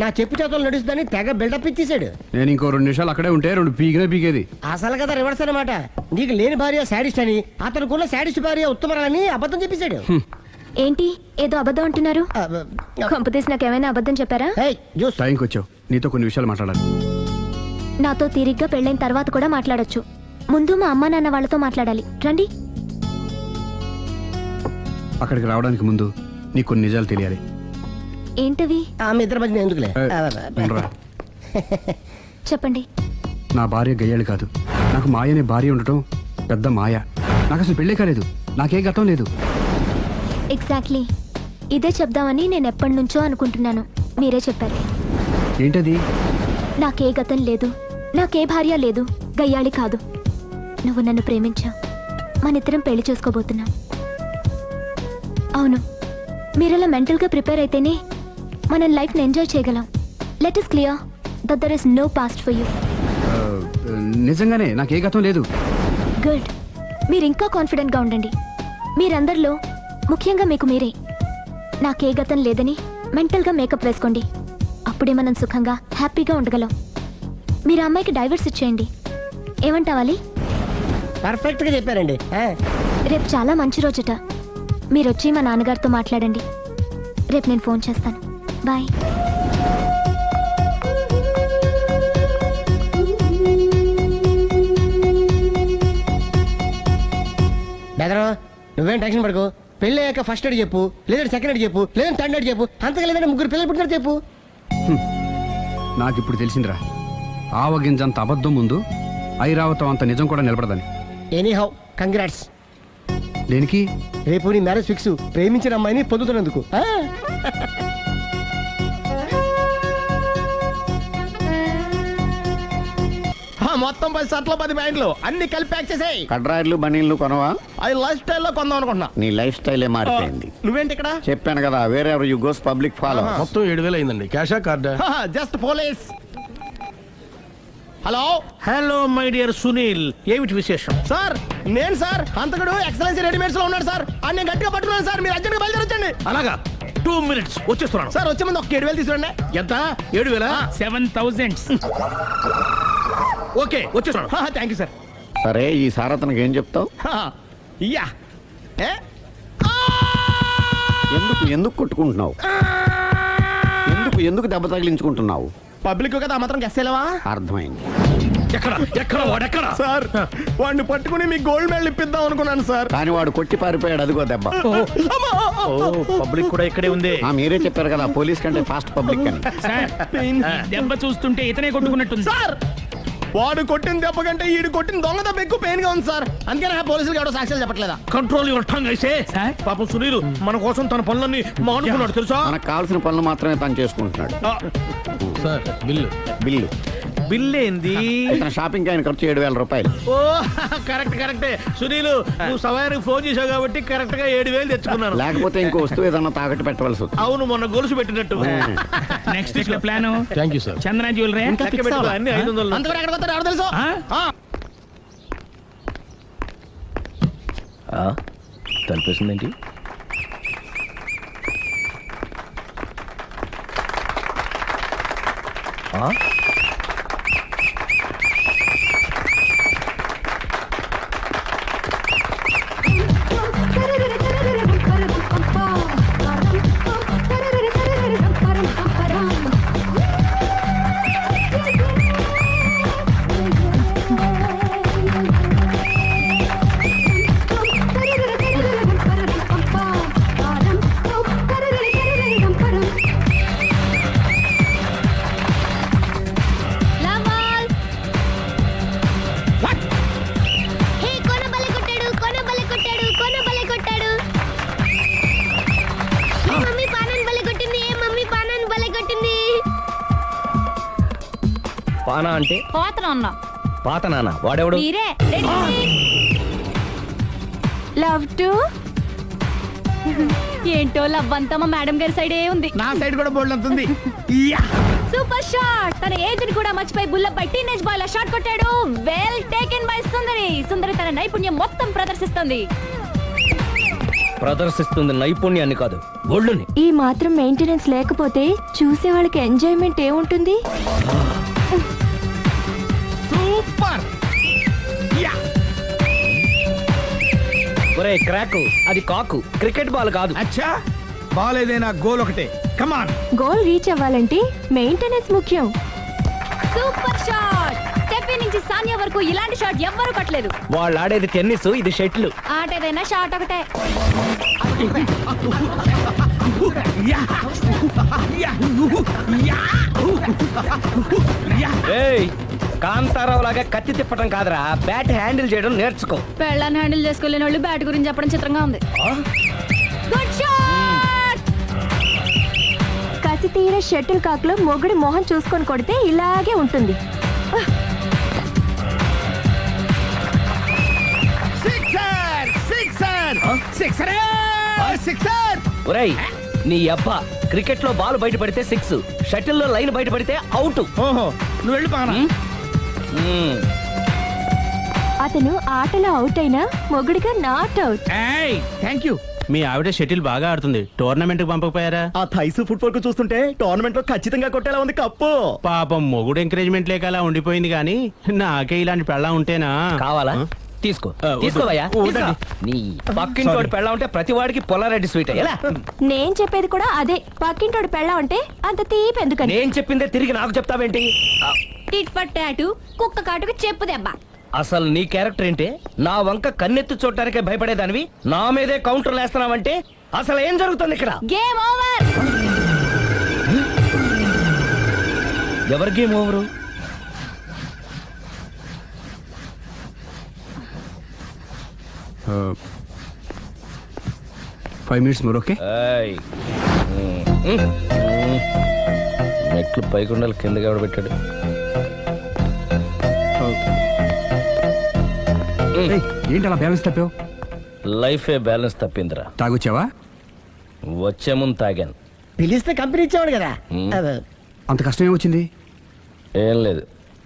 నా చెప్పు చేతులు నడుస్తుందని తెగ బిల్డప్ ఇచ్చేసాడు. నేను ఇంకో 2 నిమిషాలు అక్కడే ఉంటే 2 పీకేది. అసలు కదా రివర్స్ అనమాట. నీకు లేని భార్య శాడిస్ట్ అని, అతనుకున్న శాడిస్ట్ భార్య ఉత్తమరాలని అబద్ధం చెప్పేశాడు. ఏంటి ఏదో అబద్ధం అంటున్నారు? కొంపతీసి నాకేమైనా అబద్ధం చెప్పారా? టైంకి వచ్చావు, నీతో కొన్ని విషయాలు మాట్లాడాలి. నాతో తీరిగ్గా పెళ్ళైన తర్వాత కూడా మాట్లాడొచ్చు. ముందు మా అమ్మా నాన్న వాళ్ళతో మాట్లాడాలి. రండి. అక్కడికి రావడానికి ముందు నీకు కొన్ని నిజాలు తెలియాలి. ఏంటవి? ఆమె ఇద్దరి మధ్య ఎందుకులే. చెప్పండి. నా భార్య గయ్యాళి కాదు. నాకు మాయ అనే భార్య ఉండటం పెద్ద మాయ. నాకు అసలు పెళ్ళే కాలేదు, నాకే గతం లేదు. ఎగ్జాక్ట్లీ ఇదే చెప్దామని నేను ఎప్పటి నుంచో అనుకుంటున్నాను. మీరే చెప్పారు. ఏంటది? నాకే గతం లేదు, నాకే భార్య లేదు, గయ్యాళి కాదు. నువ్వు నన్ను ప్రేమించావు, మనిద్దరం పెళ్లి చేసుకోబోతున్నాం. అవును, మీరలా మెంటల్గా ప్రిపేర్ అయితేనే మనం లైఫ్ని ఎంజాయ్ చేయగలం. Let is clear that there is no past for you. నిజంగానే నాకే గతం లేదు. గుడ్. మీరు ఇంకా కాన్ఫిడెంట్గా ఉండండి. మీరందరిలో ముఖ్యంగా మీకు మీరే నాకే గతం లేదని మెంటల్గా మేకప్ వేసుకోండి. అప్పుడే మనం సుఖంగా హ్యాపీగా ఉండగలం. మీరు అమ్మాయికి డైవర్స్ ఇచ్చేయండి. ఏమంటావాలి? పర్ఫెక్ట్ గా చెప్పారండి. రేపు చాలా మంచి రోజుట. మీరు వచ్చి మా నాన్నగారితో మాట్లాడండి. రేపు నేను ఫోన్ చేస్తాను. బాయ్. నువ్వేం టెన్షన్ పడుకో. పెళ్ళి అయ్యాక ఫస్ట్ ఎయిడ్ చెప్పు, లేదంటే సెకండ్ ఎయిడ్ చెప్పు, లేదంటే థర్డ్ ఎయిడ్ చెప్పు, అంతగా లేదంటే 3 పిల్లలు పుట్టినారు చెప్పు. నాకు ఇప్పుడు తెలిసిందిరా, ఆవగింజంత అబద్ధం ముందు ఐరావతం అంత నిజం కూడా నిలబడదని. Any how congrats. దేనికి? రేపు నీ మ్యారేజ్ ఫిక్స్, ప్రేమించిన అమ్మాయిని పొందుతున్నందుకు. మొత్తం 10 షర్ట్లు 10 ప్యాంట్లు అన్ని కలిపి ప్యాక్ చేసేయ్. కడ్రాయిలు బనీళ్లు కొనవా? అది లైఫ్ స్టైల్లో కొందాం అనుకుంటున్నా. నీ లైఫ్ స్టైలే మారిపోయింది. నువ్వేంటి ఇక్కడ? చెప్పాను కదా, వేరే ఎవరు యు గోస్ పబ్లిక్ ఫాలో. మొత్తం 7,000 అయిందండి. క్యాషా కార్డా? Just police. Hello hello my dear Sunil, ఏమిటి విశేషం? సార్ నేను సార్ అంతకుడు ఎక్సలెన్సీ రెడీమేడ్స్ లో ఉన్నాడు సార్. అని నేను గట్టిగా పట్టుకున్నాను సార్. మీరు అర్జెంట్గా బయలుదేరొచ్చండి. అలాగా, 2 minutes వచ్చేస్తున్నాను. సార్ వచ్చే ముందు ఒక 7,000 తీసుకోండి. ఎంత? 7,000? 7,000. ఓకే, వచ్చేస్తున్నాను. Thank you sir. సరే, ఈ సార్ అతనికి ఏం చెప్తావు? యా ఎందుకు కొట్టుకుంటున్నావు? ఎందుకు దెబ్బ తగిలించుకుంటున్నావు? పబ్లిక్ కదా మాత్రం గెస్సేలేవా? అర్థమైంది. ఎక్కడ వాడెక్కడ? సార్ వాడిని పట్టుకుని మీ గోల్డ్ మెడల్ ఇప్పిద్దాం అనుకున్నాను సార్. కానీ వాడు కొట్టి పారిపోయాడు. అదిగో దెబ్బ. పబ్లిక్ కూడా ఇక్కడే ఉంది. మీరే చెప్పారు కదా, పోలీస్ కంటే ఫాస్ట్ పబ్లిక్ అని. సార్, దెబ్బ చూస్తుంటే ఇతనే కొట్టుకున్నట్టుంది. సార్ వాడు కొట్టిన దెబ్బ కంటే ఈడు కొట్టిన దొంగ దెబ్బ ఎక్కువ పెయిన్ గా ఉంది సార్. అందుకని పోలీసులు ఎవడో సాక్ష్యాలు చెప్పట్లేదా? కంట్రోల్ యువర్ టంగ్ అయితే. పాపం సునీల్ మన కోసం తన పనులన్నీ మానుకున్నాడు తెలుసా? మనకు కావాల్సిన పనులు మాత్రమే తను చేసుకుంటున్నాడు. సార్ బిల్లు బిల్ ఏంది? షాపింగ్ ఆయన ఖర్చు 7,000 రూపాయలు. ఓ కరెక్టే సునీల్, నువ్వు సమయానికి ఫోన్ చేసావు కాబట్టి కరెక్ట్ గా 7,000 తెచ్చుకున్నాను. లేకపోతే ఇంకో వస్తువు ఏదన్నా తాకట్టు పెట్టవలసి వస్తుంది. అవును, మొన్న గొలుసు పెట్టినట్టు. నెక్స్ట్ వీక్ లో plan thank you sir. Chandana jewellery. అన్ని 500. అంతవరకు ఎక్కడ పోతారు ఎవరు తెలుసు? తలిపేసిందేంటి? పానా అంటే పాత నాన్న. వాడెవడు? లవ్ టు ఏంటో లవ్ అంతా మా మేడం గారి సైడే ఉంది. నా సైడ్ కూడా బోల్డ్ అంతుంది. Super shot. తన ఏజ్ ని కూడా మర్చిపోయి బుల్లపై టీనేజ్ బాయ్ లా షాట్ కొట్టాడు. వెల్ టేకెన్ బై సుందరి తన నైపుణ్యం మొత్తం ప్రదర్శిస్తుంది నైపుణ్యాన్ని కాదు, ఒళ్ళుని. ఈ మాత్రం మెయింటెనెన్స్ లేకపోతే చూసే వాళ్ళకి ఎంజాయ్మెంట్ ఏముంటుంది? సూపర్. ఒరే క్రాకు, అది కాకు, క్రికెట్ బాల్ కాదు. అచ్చా, బాల్ ఏదైనా గోల్ ఒకటే. కమాన్. గోల్ రీచ్ అవ్వాలంటే మెయింటెనెన్స్ ముఖ్యం. Super shot. స్టెఫీ నుంచి సానియా వరకు ఇలాంటి షాట్ ఎవ్వరూ కొట్టలేదు. వాళ్ళు ఆడేది టెన్నిస్, ఇది షటిల్. ఆట ఏదైనా షాట్ ఒకటే. కాంతారావు లాగా కత్తి తిప్పటం కాదురా, బ్యాట్ హ్యాండిల్ చేయడం నేర్చుకో. పెళ్ళాన్ని హ్యాండిల్ చేసుకోలేని వాళ్ళు బ్యాట్ గురించి చెప్పడం చిత్రంగా ఉంది. Good shot. కసి తీర షటిల్ కాక్ లో మొగుడి మొహం చూసుకొని కొడితే ఇలాగే ఉంటుంది. ఒరేయ్ నీ అబ్బా, క్రికెట్ లో బాల్ బయట పడితే 6, షటిల్ లో లైన్ బయట పడితే అవుట్. ఓహో, నువ్వు వెళ్ళి పానా. అతను ఆటలో అవుట్ అయినా మొగుడిగా నాట్ అవుట్. Thank you. మీ ఆవిడ షటిల్ బాగా ఆడుతుంది, టోర్నమెంట్ కి పంపకపోయారా? ఆ థైస్ ఫుట్బాల్ కు చూస్తుంటే టోర్నమెంట్ లో ఖచ్చితంగా కొట్టేలా ఉంది కప్పు. పాపం మొగుడు ఎంకరేజ్మెంట్ లేక అలా ఉండిపోయింది కానీ నాకే ఇలాంటి పెళ్ళా ఉంటేనా. కావాలా? తీసుకోవయ్యా. నీ పక్కింటోడి పెళ్ళా ఉంటే ప్రతి వాడికి పొలారెడ్డి స్వీట్. ఎలా? నేను చెప్పేది కూడా అదే. పక్కింటోడు పెళ్ళా ఉంటే అంత తీపి ఎందుకని. నేను చెప్పిందే తిరిగి నాకు చెప్తావేంటి? టిట్ ఫర్ టాటు, కుక్క కాటుకు చెప్పు దెబ్బ. అసలు నీ క్యారెక్టర్ ఏంటి? నా వంక కన్నెత్తి చూడటానికే భయపడేదానివి నా మీదే కౌంటర్లు వేస్తున్నావంటే అసలు ఏం జరుగుతుంది ఇక్కడ? Game over. ఎవరి game over? 5 minutes more, okay? మెట్లు పైకుండాలి కిందకి ఎవడ పెట్టాడు? ఏంటి అలా బ్యాలెన్స్ తప్పావు? లైఫే బ్యాలెన్స్ తప్పిందిరా. తాగొచ్చావా? వచ్చే ముందు తాగాను. పిలిస్తే కంపెనీ ఇచ్చేవాడు కదా. అంత కష్టం ఏమొచ్చింది? ఏం లేదు,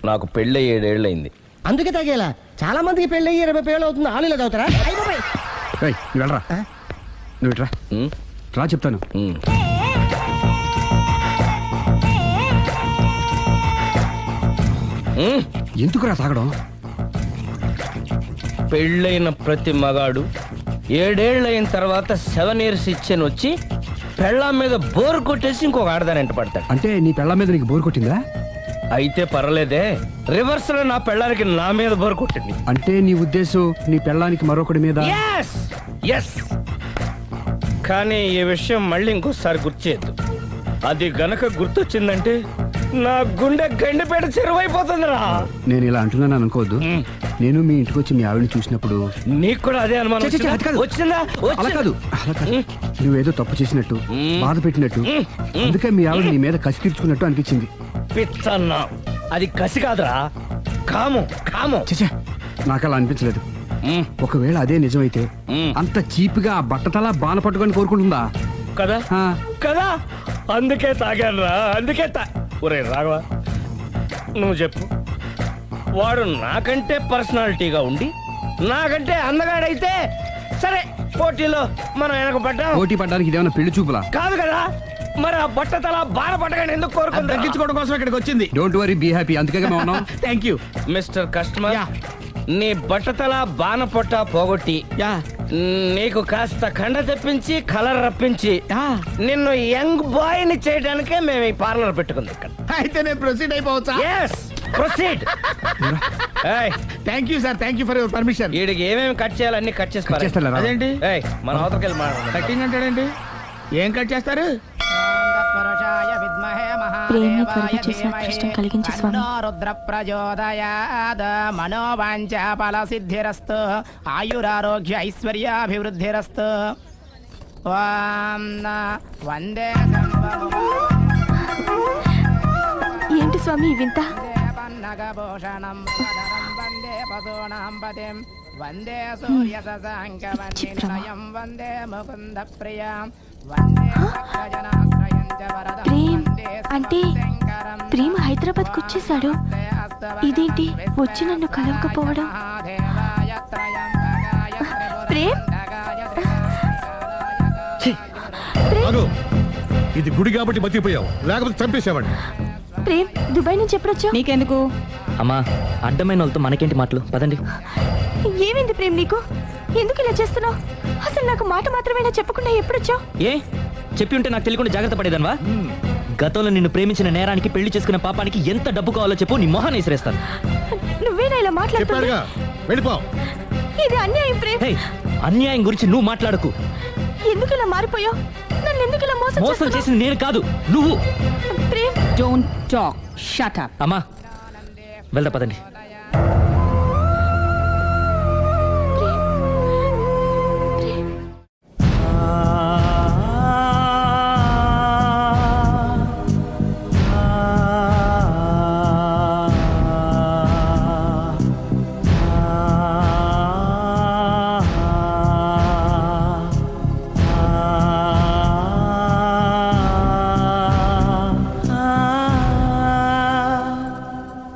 నాకు పెళ్ళి 7 ఏళ్ళు అయింది. అందుకే తాగేలా. చాలా మందికి పెళ్ళి 20 ఏళ్ళు అవుతుంది. ఆలు ఇలా తాగుతారా? నువ్వు వెళ్ళరా, నువ్వు ఇట్రా రా చెప్తాను. ఎందుకురా తాగడం? పెళ్ళైన ప్రతి మగాడు 7 ఏళ్ళు అయిన తర్వాత 7 years ఇచ్చాను వచ్చి పెళ్ళాం మీద బోర్ కొట్టేసి ఇంకొక ఆడదాని ఎంట పడతాడు. అంటే నీ పెళ్ళాం మీద నీకు బోర్ కొట్టిందా? అయితే పర్వాలేదే, రివర్స్ లో నా పెళ్ళానికి నా మీద బోర్ కొట్టింది. అంటే నీ ఉద్దేశం నీ పెళ్ళానికి మరొకటి మీద? ఎస్. కానీ ఈ విషయం మళ్ళీ ఇంకోసారి గుర్తు చేయద్దు. అది గనక గుర్తొచ్చిందంటే నా గుండె గండిపేట చెరువైపోతుందిరా. నేను ఇలా అంటున్నాను అనుకోవద్దు. నేను మీ ఇంటికి వచ్చి మీ ఆవిడని చూసినప్పుడు నీకు కూడా అదే అనుమానం వచ్చిందా? అలా కాదు. నువ్వేదో తప్పు చేసినట్టు, బాధ పెట్టినట్టు, అందుకే మీ ఆవిడ నీ మీద కసి తీర్చుకున్నట్టు అనిపించింది. పిచ్చన్నా, అది కసి కాదురా, కాము. చచ్చా, నాకు అలా అనిపించలేదు. ఒకవేళ అదే నిజమైతే అంత చీప్ గా బట్టతలా బాన పట్టుకొని కోరుకుంటుందా? కదా కదా, అందుకే తాగాను రా, అందుకే ఒరే రాఘవ, నువ్వు చెప్పు. వాడు నాకంటే పర్సనాలిటీగా ఉండి నాకంటే అందగాడైతే సరే, పోటీలో మనం వెనక పడ్డాం. పోటీ పడ్డానికి ఇదేమన్నా పెళ్లి చూపులా? కాదు కదా, మరి ఆ బట్టతల బాన పట్టగానే ఎందుకు కోరుకుంటా? తగ్గించుకోవడం కోసం ఇక్కడికి వచ్చింది. Don't worry, be happy. అందుకే మేము ఉన్నాం. Thank you mister customer. నీ బట్టతల బాన పొట్ట పోగొట్టి నీకు కాస్త కండ తెప్పించి కలర్ రప్పించి నిన్ను యంగ్ బాయ్ ని చేయడానికే మేము ఈ పార్లర్ పెట్టుకుంది ఇక్కడ. అయితే నేను ప్రొసీడ్ అయిపోవచ్చా? Yes, proceed. Thank you sir, thank you for your permission. వీడికి ఏమేమి కట్ చేయాలి అన్ని కట్ చేసి అదేంటి మన అవతలకి వెళ్ళి మాట్లాడండి. కటింగ్ అంటాడండి. ఏం కట్ చేస్తారు? ప్రేమ త్వరగా చేసిన అదృష్టం కలిగించు స్వామి. రుద్ర ప్రచోదయాద్ మనోవాంఛ ఫల సిద్ధిరస్తు ఆయురారోగ్య ఐశ్వర్యాభివృద్ధిరస్తు. వందే ఏంటి స్వామి ఈ వింత? పన్నగభూషణం వందే పశూనాం పతిం వందే సూర్య శశాంక వందినిలయం వందే ముకుంద ప్రియం వందే భక్తజనాశ్రయం చ వరదం వందే అంటే ప్రేమ హైదరాబాద్ కు వచ్చేసాడు. ఇదేంటి వచ్చి నన్ను కలవకపోవడం? ప్రేమ్, ఇది గుడి కాబట్టి బతికిపోయావు, లేకపోతే చంపేసేవాడిని. ప్రేమ్, దుబాయ్ నుంచి ఎప్పుడొచ్చా? నీకెందుకు? అమ్మా, అడ్డమైన వాళ్ళతో మనకేంటి మాటలు? పదండి. ఏమైంది ప్రేమ్ నీకు? ఎందుకు ఇలా చేస్తున్నావు? అసలు నాకు మాట మాత్రమేనా చెప్పకుండా ఎప్పుడొచ్చావు? ఏ చెప్పి ఉంటే నాకు తెలియకుండా జాగ్రత్త పడేదన్వా? గతంలో నిన్ను ప్రేమించిన నేరానికి, పెళ్లి చేసుకున్న పాపానికి ఎంత డబ్బు కావాలో చెప్పు, నీ మొహాన్ని విసిరేస్తాను. నువ్వేనా ఇలా మాట్లాడుతున్నావు? ఇది అన్యాయం ప్రేమ్. అన్యాయం గురించి నువ్వు మాట్లాడకు. ఎందుకు ఇలా మారిపోయావు? నన్ను ఎందుకు ఇలా మోసం చేసింది నేను కాదు, నువ్వు. Prem, don't talk, shut up. అమ్మా వెళ్దా, పదండి.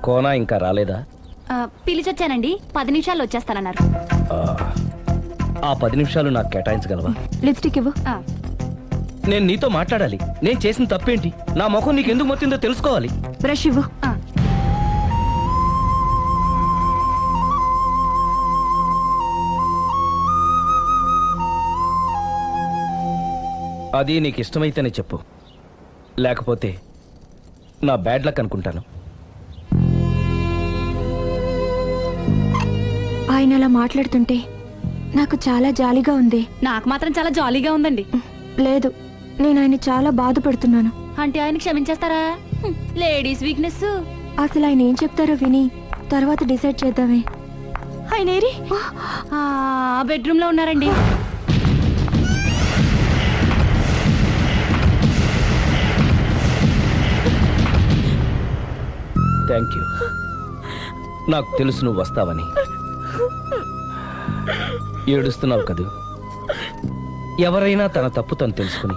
కోనా ఇంకా రాలేదా? పిలిచొచ్చానండి, 10 నిమిషాల్లో వచ్చేస్తానన్నారు. ఆ 10 నిమిషాలు నాకు కేటాయించగలవా? లిప్స్టిక్ ఇవ్వు. నేను నీతో మాట్లాడాలి. నేను చేసిన తప్పేంటి, నా ముఖం నీకు ఎందుకు మొత్తిందో తెలుసుకోవాలి. బ్రష్ ఇవ్వు. అది నీకు ఇష్టమైతేనే చెప్పు, లేకపోతే నా బ్యాడ్ లక్ అనుకుంటాను. ఆయన అలా మాట్లాడుతుంటే నాకు చాలా జాలిగా ఉంది. నాకు మాత్రం చాలా జాలీగా ఉందండి. లేదు, నేను ఆయన చాలా బాధపడుతున్నాను. అంటే ఆయన క్షమించేస్తారా? Ladies weakness. అసలు ఆయన ఏం చెప్తారో విని తర్వాత డిసైడ్ చేద్దామే. ఆయన ఏరి బెడ్రూమ్ లో ఉన్నారండి. Thank you. నాకు తెలుసు నువ్వు వస్తావని. ఏడుస్తున్నావు కదూ. ఎవరైనా తన తప్పు తను తెలుసుకుని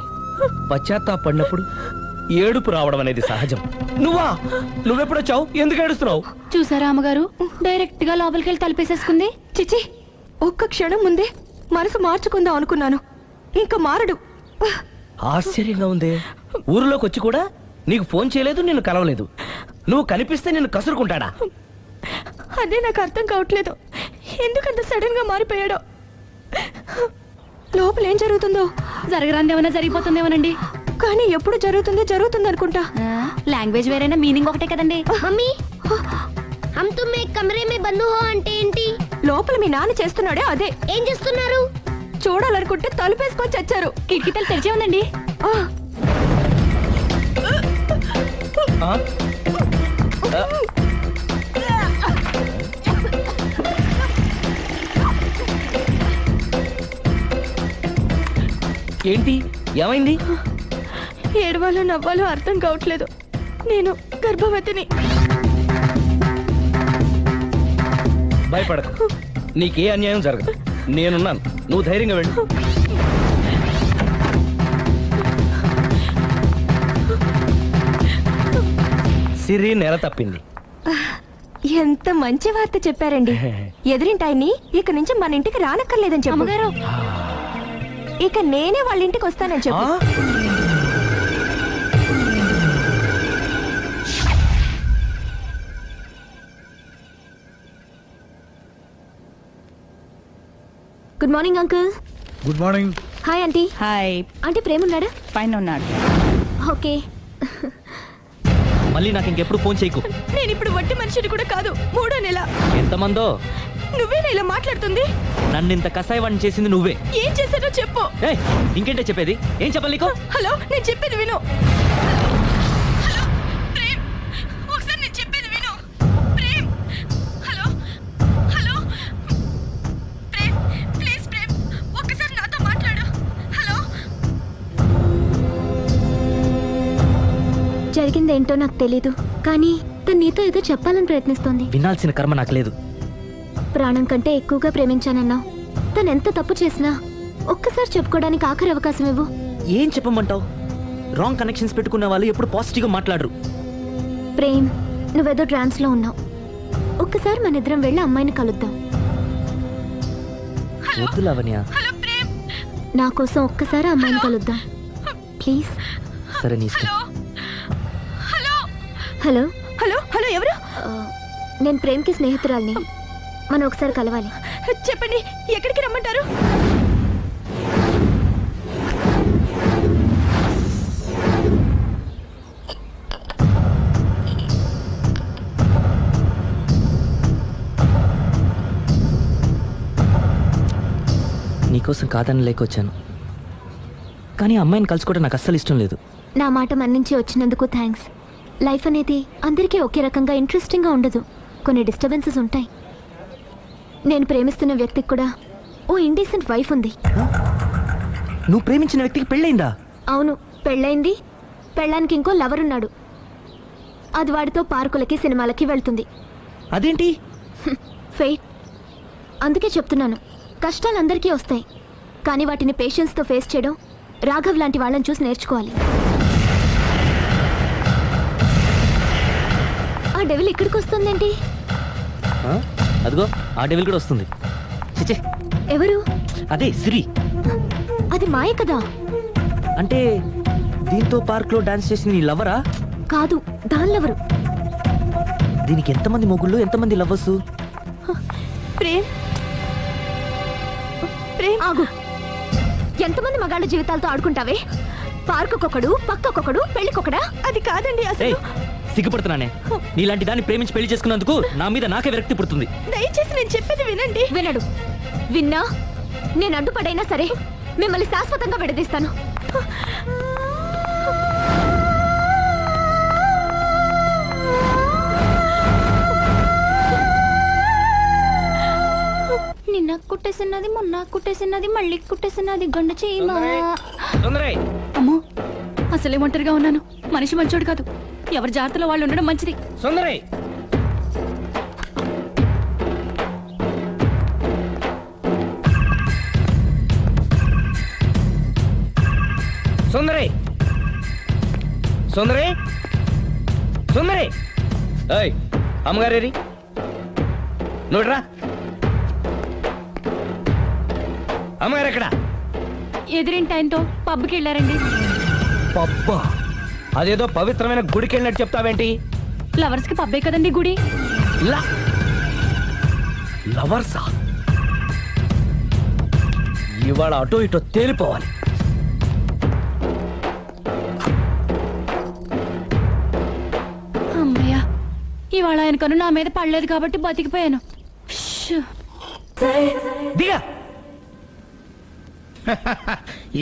పశ్చాత్తాపడినప్పుడు ఏడుపు రావడం అనేది సహజం. నువ్వెప్పుడొచ్చావు? ఎందుకు ఏడుస్తున్నావు? చూసారా అమ్మగారు, డైరెక్ట్ గా లోపలికి వెళ్ళి తలుపేసేసుకుంది. చిచి, ఒక్క క్షణం ముందే మనసు మార్చుకుందాం అనుకున్నాను. ఇంకా మారడు. ఆశ్చర్యంగా ఉందే. ఊరిలోకి వచ్చి కూడా నీకు ఫోన్ చేయలేదు, నిన్ను కలవలేదు. నువ్వు కనిపిస్తే నిన్ను కసురుకుంటాడా? అదే నాకు అర్థం కావట్లేదు. ఎందుకంత సడన్ గా మారిపోయాడో. లోపల ఏం జరుగుతుందో. జరగరాందేమన్నా జరిగిపోతుందేమోనండి. కానీ ఎప్పుడు జరుగుతుంది అనుకుంటా. లాంగ్వేజ్ వేరైనా మీనింగ్ ఒకటే కదండి. మమ్మీ హమ్ తుమ్ ఏక్ కమరే మే బంద్ హో అంటే ఏంటి? లోపల మీ నాన్న చేస్తున్నాడే అదే. ఏం చేస్తున్నారు? చూడాలనుకుంటే తలుపేసుకొని చచ్చారు. కిటికీ తలుపు తెరిచే ఉందండి. ఏంటి, ఏమైంది? ఏడవాలో నవ్వాలో అర్థం కావట్లేదు. నేను గర్భవతిని. భయపడకు, నీకే అన్యాయం జరగదు. నేనున్నాను, నువ్వు ధైర్యంగా వెళ్ళు. సిరి నెల తప్పింది. ఎంత మంచి వార్త చెప్పారండి. ఎదురింటాయన్ని ఇక నుంచి మన ఇంటికి రానక్కర్లేదని చెప్పగారు. ఇక నేనే వాళ్ళ ఇంటికి వస్తానని చెప్పు. Good morning uncle. Good morning. Hi aunty. Hi. Aunty Prem ఉన్నాడా? పైన ఉన్నాడు. ఓకే. మళ్ళీ నాకు ఇంకెప్పుడు ఫోన్ చేయకు. నేను ఇప్పుడు వట్టి మనిషిని కూడా కాదు. 3వ నెల. ఎంతమందో. నువ్వేనా ఇలా మాట్లాడుతుంది? నన్ను ఇంత కసాయవాణ్ణి చేసింది నువ్వే. ఏం చేశానో చెప్పు. ఇంకేంటే చెప్పేది? ఏం చెప్పాలి నీకు? హలో, నేను చెప్పేది విను. హలో ప్రేమ్, ఒకసారి నేను చెప్పేది విను. Prem, hello hello Prem, please Prem, ఒక్కసారి నాతో మాట్లాడు. హలో. జరిగిందేంటో నాకు తెలీదు, కానీ తను నీతో ఏదో చెప్పాలని ప్రయత్నిస్తోంది. వినాల్సిన కర్మ నాకు లేదు. ప్రాణం కంటే ఎక్కువగా ప్రేమించానన్నావు. తను ఎంత తప్పు చేసినా ఒక్కసారి చెప్పుకోవడానికి ఆఖరి అవకాశం ఇవ్వు. ఏం చెప్పమంటావు? రాంగ్ కనెక్షన్స్ పెట్టుకున్న వాళ్ళు ఎప్పుడు పాజిటివ్ గా మాట్లాడరు. ప్రేమ్, నువ్వేదో ట్రాన్స్ లో ఉన్నావు. ఒక్కసారి మన ఇద్దరం వెళ్ళి అమ్మాయిని కలుద్దాం. వద్దు లావణ్య. నా కోసం ఒక్కసారి అమ్మాయిని కలుద్దాం ప్లీజ్. సరే నీ ఇష్టం. హలో హలో హలో, ఎవరు? నేను ప్రేమ్కి స్నేహితురాల్ని. మనం ఒకసారి కలవాలి. చెప్పండి, ఎక్కడికి రమ్మంటారు? నీకోసం కాదని లేకొచ్చాను, కానీ అమ్మాయిని కలుసుకోవడం నాకు అస్సలు ఇష్టం లేదు. నా మాట మన్నించి వచ్చినందుకు థ్యాంక్స్. లైఫ్ అనేది అందరికీ ఒకే రకంగా ఇంట్రెస్టింగ్గా ఉండదు. కొన్ని డిస్టర్బెన్సెస్ ఉంటాయి. నేను ప్రేమిస్తున్న వ్యక్తికి కూడా ఓ ఇండీసెంట్ వైఫ్ ఉంది. నువ్వు ప్రేమించిన వ్యక్తికి పెళ్ళైందా? అవును, పెళ్ళైంది. పెళ్ళానికి ఇంకో లవర్ ఉన్నాడు. అది వాడితో పార్కులకి సినిమాలకి వెళ్తుంది. అదేంటి? ఫెయిట్. అందుకే చెప్తున్నాను, కష్టాలు అందరికీ వస్తాయి, కానీ వాటిని పేషెన్స్తో ఫేస్ చేయడం రాఘవ్ లాంటి వాళ్ళని చూసి నేర్చుకోవాలి. ఆ డెవిల్ ఇక్కడికి వస్తుందేంటి? అదిగో ఆ డెవిల్ కూడా వస్తుంది. చిచే, ఎవరు? అదే సిరి. అది మాయ కదా. అంటే దీంతో పార్క్ లో డాన్స్ చేసిన నీ లవరా? కాదు, దానిలెవరు? దీనికి ఎంతమంది మొగుళ్ళు, ఎంతమంది లవర్సు? ప్రేమ్, ప్రేమ్ ఆగు. ఎంతమంది మగాళ్ళ జీవితాలతో ఆడుకుంటావే? పార్కుకొకడు, పక్కకొకడు, పెళ్లికొకడా? అది కాదండి అసలు. సిగ్గుపడుతున్నానే. నీలాంటి దాన్ని ప్రేమించి పెళ్లి చేసుకున్నందుకు నా మీద నాకే విరక్తి పుడుతుంది. దయచేసి నేను చెప్పేది వినండి. వినడు. విన్నా నేను అడ్డుపడైనా సరే మిమ్మల్ని శాశ్వతంగా విడదీస్తాను. నిన్న కుట్టేసినది, మొన్న కుట్టేసినది, మళ్ళీ కుట్టేసినది గండు చీమ. అమ్మో, అసలే ఒంటరిగా ఉన్నాను. మనిషి మంచోడు కాదు. ఎవరి జాగ్రత్తలో వాళ్ళు ఉండడం మంచిది. సుందరి, సుందరి, సుందరి, సుందరి. ఏయ్, అమ్మగారేరి నువ్వురా. అమ్మగారు ఎక్కడ? ఎదిరింటి ఆయనతో పబ్కి వెళ్ళారండి. పబ్బా? అదేదో పవిత్రమైన గుడికి వెళ్ళినట్టు చెప్తావేంటి? లవర్స్ కి పబ్బే కదండి గుడి. లవర్సా? ఇవాళ అటో ఇటో తేలిపోవాలి. అమ్మయ్యా, ఇవాళ ఆయన కను నా మీద పడలేదు కాబట్టి బతికిపోయాను. దిగా.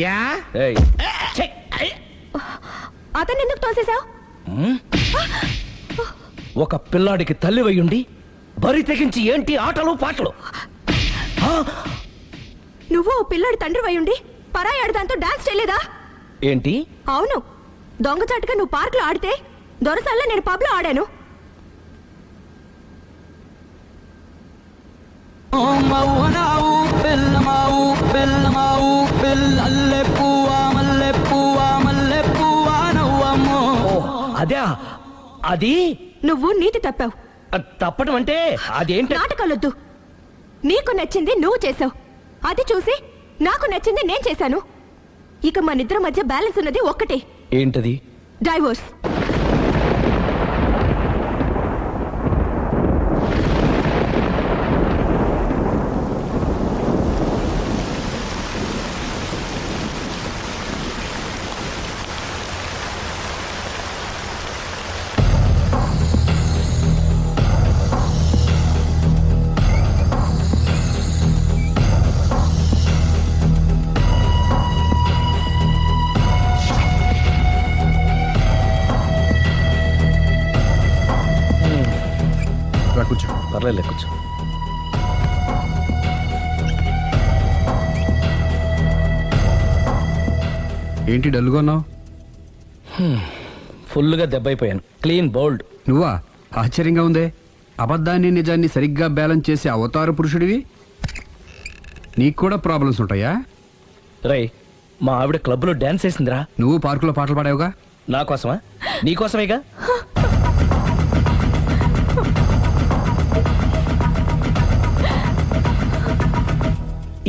యా అతను ఎందుకు తోసేశావు? ఒక పిల్లాడికి తల్లి వయ్యుండి బరి తెగించి ఏంటి ఆటలు పాటలు? నువ్వు ఓ పిల్లడి తండ్రి వయ్యుండి పరాయి ఆడదాంతో డాన్స్ చేయలేదా? ఏంటి? అవును, దొంగచాటుగా నువ్వు పార్క్ లో ఆడితే దొరసాల్లో నేను పబ్ లో ఆడాను. మౌనావు బెల్లమావు బెల్లమావు బెల్లల్లె పువ్వా మల్లె పువ్వా మల్లె పువ్వా నవ్వమ్మో. అదే అది. నువ్వు నీతి తప్పావు. తప్పడం అంటే అదేంటి? నాటకాలొద్దు. నీకు నచ్చింది నువ్వు చేసావు, అది చూసి నాకు నచ్చింది నేను చేశాను. ఇక మన ఇద్దరి మధ్య బ్యాలెన్స్ ఉన్నది ఒక్కటే. ఏంటది? డైవోర్స్. కూర్చో. పర్లేదు, కూర్చో. ఏంటి డల్గా ఉన్నావు? ఫుల్గా దెబ్బైపోయాను. Clean bowled. నువ్వా? ఆశ్చర్యంగా ఉందే. అబద్ధాన్ని నిజాన్ని సరిగ్గా బ్యాలెన్స్ చేసే అవతార పురుషుడివి. నీకు కూడా ప్రాబ్లమ్స్ ఉంటాయా? రై, మా ఆవిడ క్లబ్లో డాన్స్ వేసిందిరా. నువ్వు పార్కులో పాటలు పాడావుగా. నా కోసమా? నీకోసమేగా.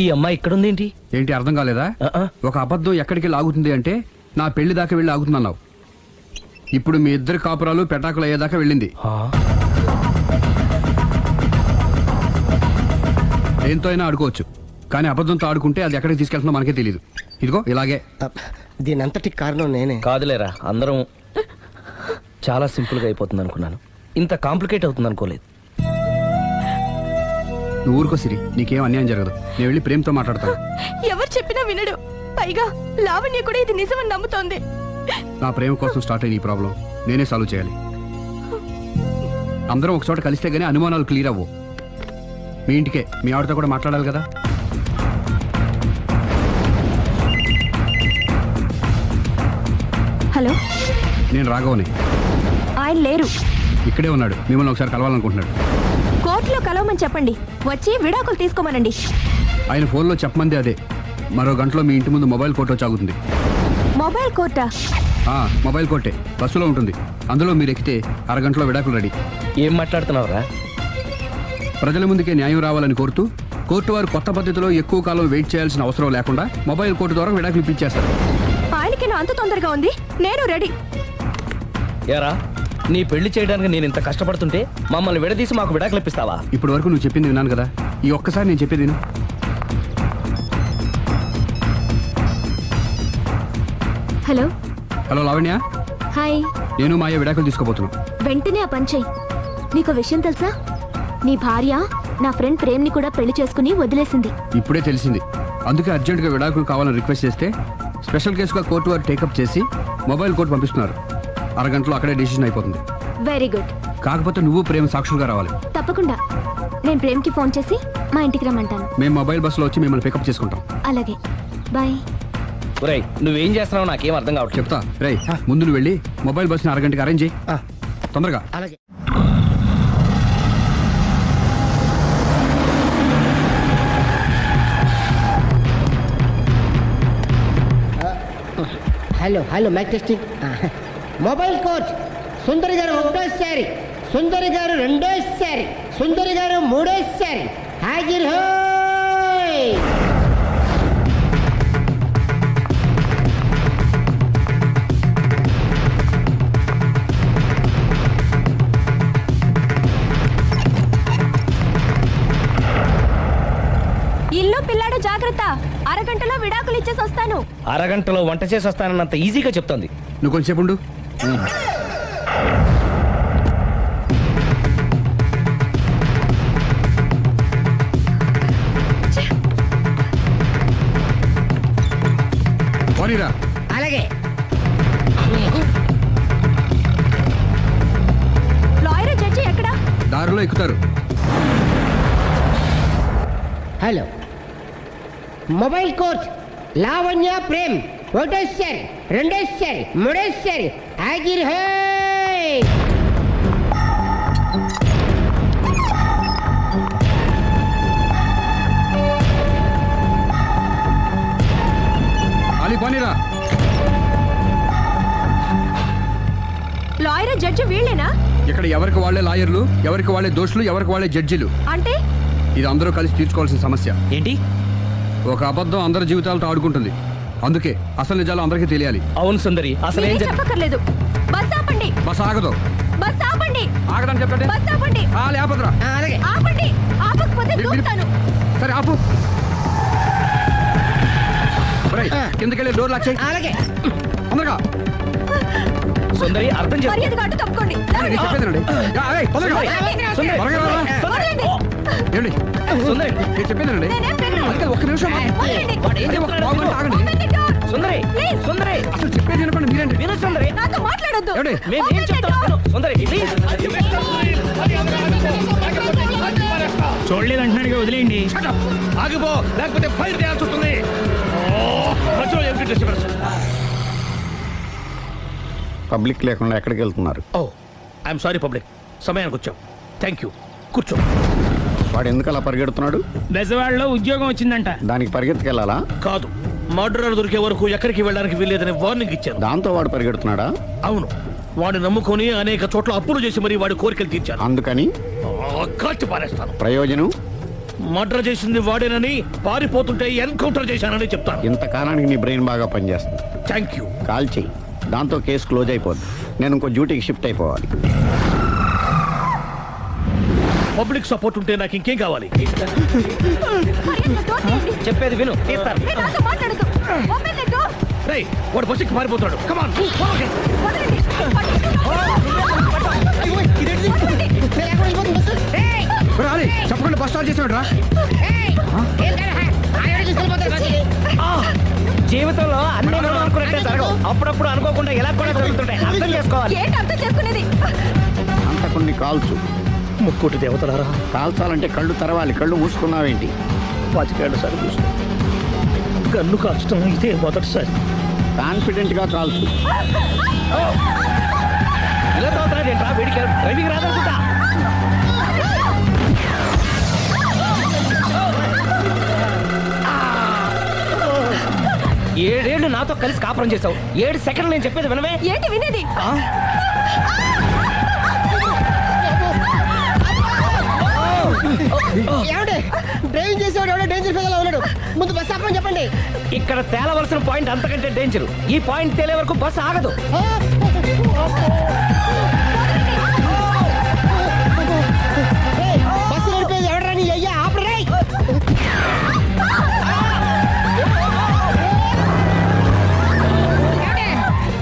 ఈ అమ్మాయి ఇక్కడుందేంటి? ఏంటి అర్థం కాలేదా? ఒక అబద్ధం ఎక్కడికి లాగుతుంది అంటే నా పెళ్లి దాకా వెళ్ళి ఆగుతుందన్నావు. ఇప్పుడు మీ ఇద్దరు కాపురాలు పెటాకులు అయ్యేదాకా వెళ్ళింది. దేంతో అయినా ఆడుకోవచ్చు, కానీ అబద్ధంతో ఆడుకుంటే అది ఎక్కడికి తీసుకెళ్తుందో మనకే తెలియదు. ఇదిగో ఇలాగే. దీని అంతటి కారణం నేనే. కాదులేరా, అందరం చాలా సింపుల్గా అయిపోతుంది అనుకున్నాను. ఇంత కాంప్లికేట్ అవుతుంది అనుకోలేదు. నువ్వు ఊరుకో సిరి, నీకేం అన్యాయం జరగదు. నేను వెళ్ళి ప్రేమతో మాట్లాడతాను. ఎవరు చెప్పినా వినడు. పైగా లావణ్య కూడా ఇది నిజమని నమ్ముతోంది. నా ప్రేమ కోసం స్టార్ట్ అయిన ఈ ప్రాబ్లం నేనే సాల్వ్ చేయాలి. అందరం ఒక చోట కలిస్తే గానీ అనుమానాలు క్లియర్ అవ్వు. మీ ఇంటికే, మీ ఆవిడతో కూడా మాట్లాడాలి కదా. హలో, నేను రాఘవని. ఆయన లేరు. ఇక్కడే ఉన్నాడు. మిమ్మల్ని ఒకసారి కలవాలనుకుంటున్నాడు. కోర్టులో కలవమని చెప్పండి, వచ్చి విడాకులు తీసుకోమనండి. ఆయన ఫోన్లో చెప్పమంది అదే. మరో గంటలో మీ ఇంటి ముందు మొబైల్ కోర్టు వచ్చి ఆగుతుంది. మొబైల్ కోర్టా? మొబైల్ కోర్టే, బస్సులో ఉంటుంది. అందులో మీరు ఎక్కితే అరగంటలో విడాకులు రెడీ. ఏం మాట్లాడుతున్నావురా? ప్రజల ముందుకే న్యాయం రావాలని కోరుతూ కోర్టు వారు కొత్త పద్ధతిలో ఎక్కువ కాలం వెయిట్ చేయాల్సిన అవసరం లేకుండా మొబైల్ కోర్టు ద్వారా విడాకులు ఇప్పించేస్తారు. ఆయనకి నా అంత తొందరగా ఉంది, నేను రెడీ. ఏరా, నీ పెళ్లి చేయడానికి నేను ఇంత కష్టపడుతుంటే మమ్మల్ని విడదీసి మాకు విడాకులు ఇప్పిస్తావా? ఇప్పటి వరకు నువ్వు చెప్పింది విన్నాను కదా, ఈ ఒక్కసారి నేను చెప్పేది విను. Hello hello Lavanya, hi. నేను మాయ విడాకులు తీసుకోబోతున్నాను. వెంటనే ఆ పని చెయ్యి. నీకు విషయం తెలుసా? నీ భార్య నా ఫ్రెండ్ ప్రేమ్ని కూడా పెళ్లి చేసుకుని వదిలేసింది. ఇప్పుడే తెలిసింది. అందుకే అర్జెంటుగా విడాకులు కావాలని రిక్వెస్ట్ చేస్తే స్పెషల్ కేసుగా కోర్టు వారు టేకప్ చేసి మొబైల్ కోర్టు పంపిస్తున్నారు. అరగంటలో అక్కడే డిసిషన్ అయిపోతుంది. Very good. కాకపోతే నువ్వు ప్రేమ సాక్షులుగా రావాలి. తప్పకుండా. నేను ప్రేమ్కి ఫోన్ చేసి మా ఇంటికి రమ్మంటాను. మేము మొబైల్ బస్సులో వచ్చి మిమ్మల్ని పికప్ చేసుకుంటాం. అలాగే, బాయ్. ఒరేయ్ నువ్వేం చేస్తున్నావు నాకేం అర్థం కావట్లేదు. చెప్తా. రేయ్ ముందు నువ్వు వెళ్ళి మొబైల్ బస్ని అరగంటకి అరేంజ్ చేయి. తొందరగా. అలాగే. Hello mic testing. Mobile coach Sundari garu ఒకటోసారి, సుందరి గారు రెండోసారి, సుందరి గారు మూడోసారి. హాజిర్ హోయ్. ఇల్లు పిల్లాడు జాగ్రత్త. అరగంటలో విడాకులు ఇచ్చేసి వస్తాను. అరగంటలో వంట చేసి వస్తానన్నంత ఈజీగా చెప్తోంది. నువ్వు కొంచెంసేపు ఉండు. పోనీరా. అలాగే. లాయర్ జడ్జి ఎక్కడా? దారిలో ఎక్కుతారు. Hello mobile coach Lavanya Prem ఒకటోసారి, రెండోసారి, మూడోసారి. హాజిర్ హోయ్. అలీ పోనీరా. లాయర్ జడ్జి వీళ్ళేనా? ఇక్కడ ఎవరికి వాళ్ళే లాయర్లు, ఎవరికి వాళ్ళే దోషులు, ఎవరికి వాళ్ళే జడ్జిలు. అంటే ఇది అందరూ కలిసి తీర్చుకోవాల్సిన సమస్య. ఏంటి? ఒక అబద్ధం అందరి జీవితాలతో ఆడుకుంటుంది. అందుకే అసలు నిజాలు అందరికీ తెలియాలి. అవును సుందరి, అసలు ఏం చెప్పక్కర్లేదు. బస్ ఆపండి. బస్ ఆగదు. బస్ ఆపండి. ఆగదని చెప్పండి. బస్ ఆపండి. లేపదురా. ఆపండి. ఆపకపోతే దూకుతాను. సరే ఆపు. కిందకెళ్ళి డోర్ లాక్ చేయి. అలాగే. తొందరగా. సుందరి అర్థం చేసుకో. మర్యాదగా అడ్డు తప్పుకోండి. నేను చెప్పేదేనండి. సుందరి ఏమండి సుందరి నేను చెప్పేదేనండి. అందుకే ఒక్క నిమిషం ఆగండి. సుందరి సుందరి అసలు చెప్పేది వినపండి. మీరేంటి? విను సుందరి. నాతో మాట్లాడొద్దు. ఏమండి? మేమేం చెప్తాం విను. సుందరి ప్లీజ్. చూడలేదంటున్నాడుగా, వదిలేయండి. ఆగిపో, లేకపోతే ఫైర్ చేయాల్సి వస్తుంది. పబ్లిక్ లేకుండా ఎక్కడికి వెళ్తున్నారు? ఓ ఐఎమ్ సారీ పబ్లిక్, సమయానికి వచ్చాం. Thank you. కూర్చో. వాడు ఎందుకు అలా పరిగెడుతున్నాడు? బెజవాడలో ఉద్యోగం వచ్చిందంట. దానికి పరిగెత్తుకెళ్ళాలా? కాదు, మర్డరర్ దొరికే వరకు ఎక్కడికి వెళ్ళడానికి వీల్లేదని వార్నింగ్ ఇచ్చాను. దాంతో వాడు పరిగెడుతున్నాడా? అవును, వాడిని నమ్ముకొని అనేక చోట్ల అప్పులు చేసి మరి వాడి కోరికలు తీర్చాను. అందుకని కాల్చి పారేస్తాను. ప్రయోజనం? మర్డర్ చేసింది వాడేనని, పారిపోతుంటే ఎన్కౌంటర్ చేశానని చెప్తాను. ఇంతకాలానికి నీ బ్రెయిన్ బాగా పనిచేస్తుంది. Thank you. కాల్ చెయ్యి, దాంతో కేసు క్లోజ్ అయిపోద్ది. నేను ఇంకో డ్యూటీకి షిఫ్ట్ అయిపోవాలి. పబ్లిక్ సపోర్ట్ ఉంటే నాకు ఇంకేం కావాలి? చెప్పేది విను. తీస్తాను. నాతో మాట్లాడొద్దు. Open the door. రేయ్, వాడు బస్సుకి పారిపోతాడు. కమాన్. చెప్పకుండా బస్ స్టార్ట్ చేసాడు రా. జీవితంలో అన్ని మనం అనుకున్నట్టే జరగవు. అప్పుడప్పుడు అనుకోకుండా ఎలా కూడా జరుగుతుంటాయి. అర్థం చేసుకోవాలి. ఏంటి అర్థం చేసుకునేది? అంత కొన్ని కాల్చు. ముక్కోటి దేవతలారా, కాల్చాలంటే కళ్ళు తెరవాలి. కళ్ళు మూసుకున్నావేంటి? 25 ఏళ్ల సారి చూసిన గన్ను కాల్చడం ఇదే మొదటిసారి. కాన్ఫిడెంట్ గా కాల్చు. ఇలా తోతాడు ఏంట్రా? వీడికి డ్రైవింగ్ రాదనుకుంటా. ఏడేళ్లు నాతో కలిసి కాపురం చేసావు. 7 సెకండ్లు నేను చెప్పేది వినవే. ఏంటి వినేది? ఏమండి, డ్రైవింగ్ చేసేవాడు ఎవడో డేంజర్ ఫీల్ ఉన్నాడు. ముందు బస్ ఆపమని చెప్పండి. ఇక్కడ తేలవలసిన పాయింట్ అంతకంటే డేంజర్. ఈ పాయింట్ తేలే వరకు బస్సు ఆగదు. బస్సు నడిపేది ఎవడరా నీ అయ్యా? ఆపరే.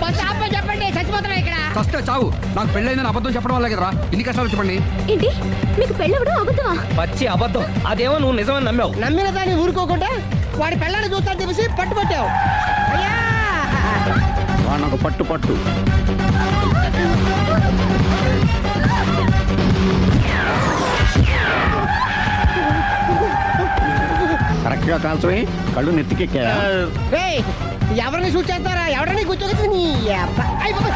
బస్సు ఆపమని చెప్పండి. చచ్చిపోతున్నా ఇక్కడ. ఫస్ట్ చావు. నాకు నాకు పెళ్ళైందని అబద్ధం చెప్పడం వల్ల కదరా ఇన్ని కష్టాలు చెప్పండి. ఏంటి మీకు పెళ్ళవడం అబద్ధమా? పచ్చి అబద్ధం. అదేమో నువ్వు నిజమని నమ్మావు. నమ్మిన దాన్ని ఊరుకోకుండా వాడి పెళ్ళాన్ని చూస్తాను చెప్పేసి పట్టుబట్టావు. అయ్యా వాడినొక పట్టు పట్టు. కరెక్ట్ గా కాల్చమే, కళ్ళు నెత్తికెక్కా. రేయ్, ఎవరిని షూట్ చేస్తారా? ఎవరిని కూర్చోగచ్చు నీ అబ్బ. అయ్ బాబోయ్.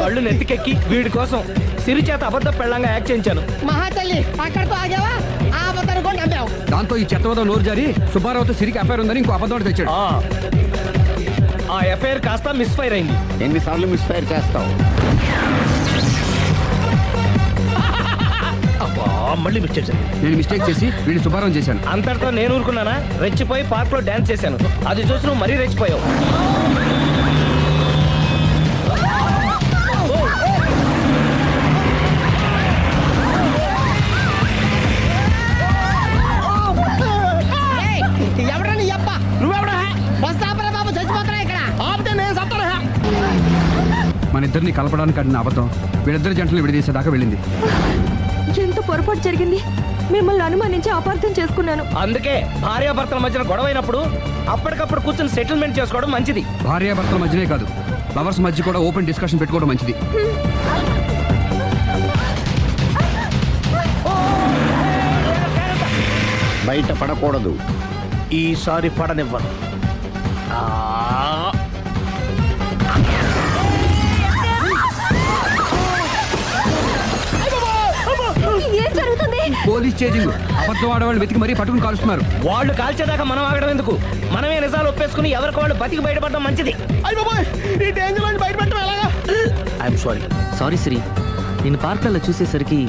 కళ్ళు నెత్తికెక్కి వీడి కోసం సిరి చేత అబద్ధ పెళ్ళంగా యాక్ట్ చేయించాను. మహాతల్లి అక్కడితో ఆగావా? ఆ అబద్ధాన్ని కూడా నమ్మావు. దాంతో ఈ చెత్తవద నోరు జారి సుబ్బారావుతో సిరికి అఫైర్ ఉందని ఇంకో అబద్ధం తెచ్చాడు. ఆ ఎఫ్ఐఆర్ కాస్త మిస్ఫైర్ అయింది. ఎన్నిసార్లు మిస్ఫైర్ చేస్తావు? మళ్ళీ మిస్టేక్ జరిగింది. నేను మిస్టేక్ చేసి వీడిని సుబ్బారావు చేశాను. అంతటితో నేను ఊరుకున్నానా? రెచ్చిపోయి పార్క్ లో డాన్స్ చేశాను. అది చూసి నువ్వు మరీ రెచ్చిపోయావు. ఏయ్, ఎవరా నీ అబ్బ? నువ్వెవడా? బస్ ఆపరా బాబు, చచ్చిపోతారా ఇక్కడ? ఆపితే నేను చస్తారా? మన ఇద్దరిని కలపడానికి ఆడిన అబద్ధం వీళ్ళిద్దరి జంటలు విడదీసేదాకా వెళ్ళింది. ఎంత పొరపాటు జరిగింది. మిమ్మల్ని అనుమానించి అపార్థం చేసుకున్నాను. అందుకే భార్యాభర్తల మధ్యన గొడవైనప్పుడు అప్పటికప్పుడు కూర్చొని సెటిల్మెంట్ చేసుకోవడం మంచిది. భార్యాభర్తల మధ్యనే కాదు, లవర్స్ మధ్య కూడా ఓపెన్ డిస్కషన్ పెట్టుకోవడం మంచిది. బయట పడకూడదు. ఈసారి పడనివ్వను. ఏం జరుగుతుంది? Police chasing. అబద్ధం ఆడవాళ్ళు వెతికి మరీ పట్టుకుని కాలుస్తున్నారు. వాళ్ళు కాల్చేదాకా మనం ఆగడం ఎందుకు? మనమే నిజాలు ఒప్పేసుకుని ఎవరికి వాళ్ళు బతికి బయటపడడం మంచిది. అయ్య బాబోయ్, ఈ డేంజర్ నుంచి బయటపడటం ఎలాగా? I'm sorry. సారీ సిరి, నేను పార్కులలో చూసేసరికి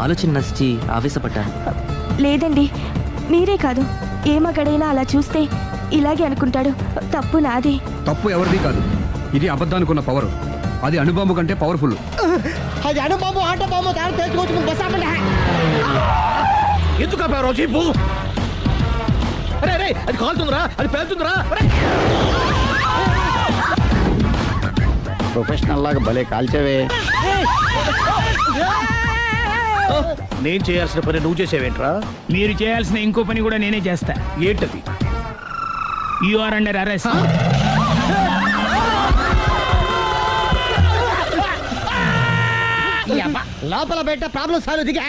ఆలోచన నచ్చి ఆవేశపడ్డాను. లేదండి, మీరే కాదు, ఏ మగాడైనా అలా చూస్తే ఇలాగే అనుకుంటాడు. తప్పు నాది. తప్పు ఎవరిది కాదు. ఇది అబద్ధానికి ఉన్న పవర్. అది అణుబాంబు కంటే పవర్ఫుల్. అది అణుబాంబు, ఆట బాంబు తయారు చేసుకోవచ్చు. బస్ ఆపండి. ఎందుకు ఆపావు జీపు? అరే అది కాలుతుందిరా, అది పేలుతుందిరా. ప్రొఫెషనల్ లాగా భలే కాల్చేవే. నేను చేయాల్సిన పని నువ్వు చేసేవేంట్రా? మీరు చేయాల్సిన ఇంకో పని కూడా నేనే చేస్తా. ఏంటది? You are under arrest. లోపల బయట ప్రాబ్లం సాల్వ్ దిగా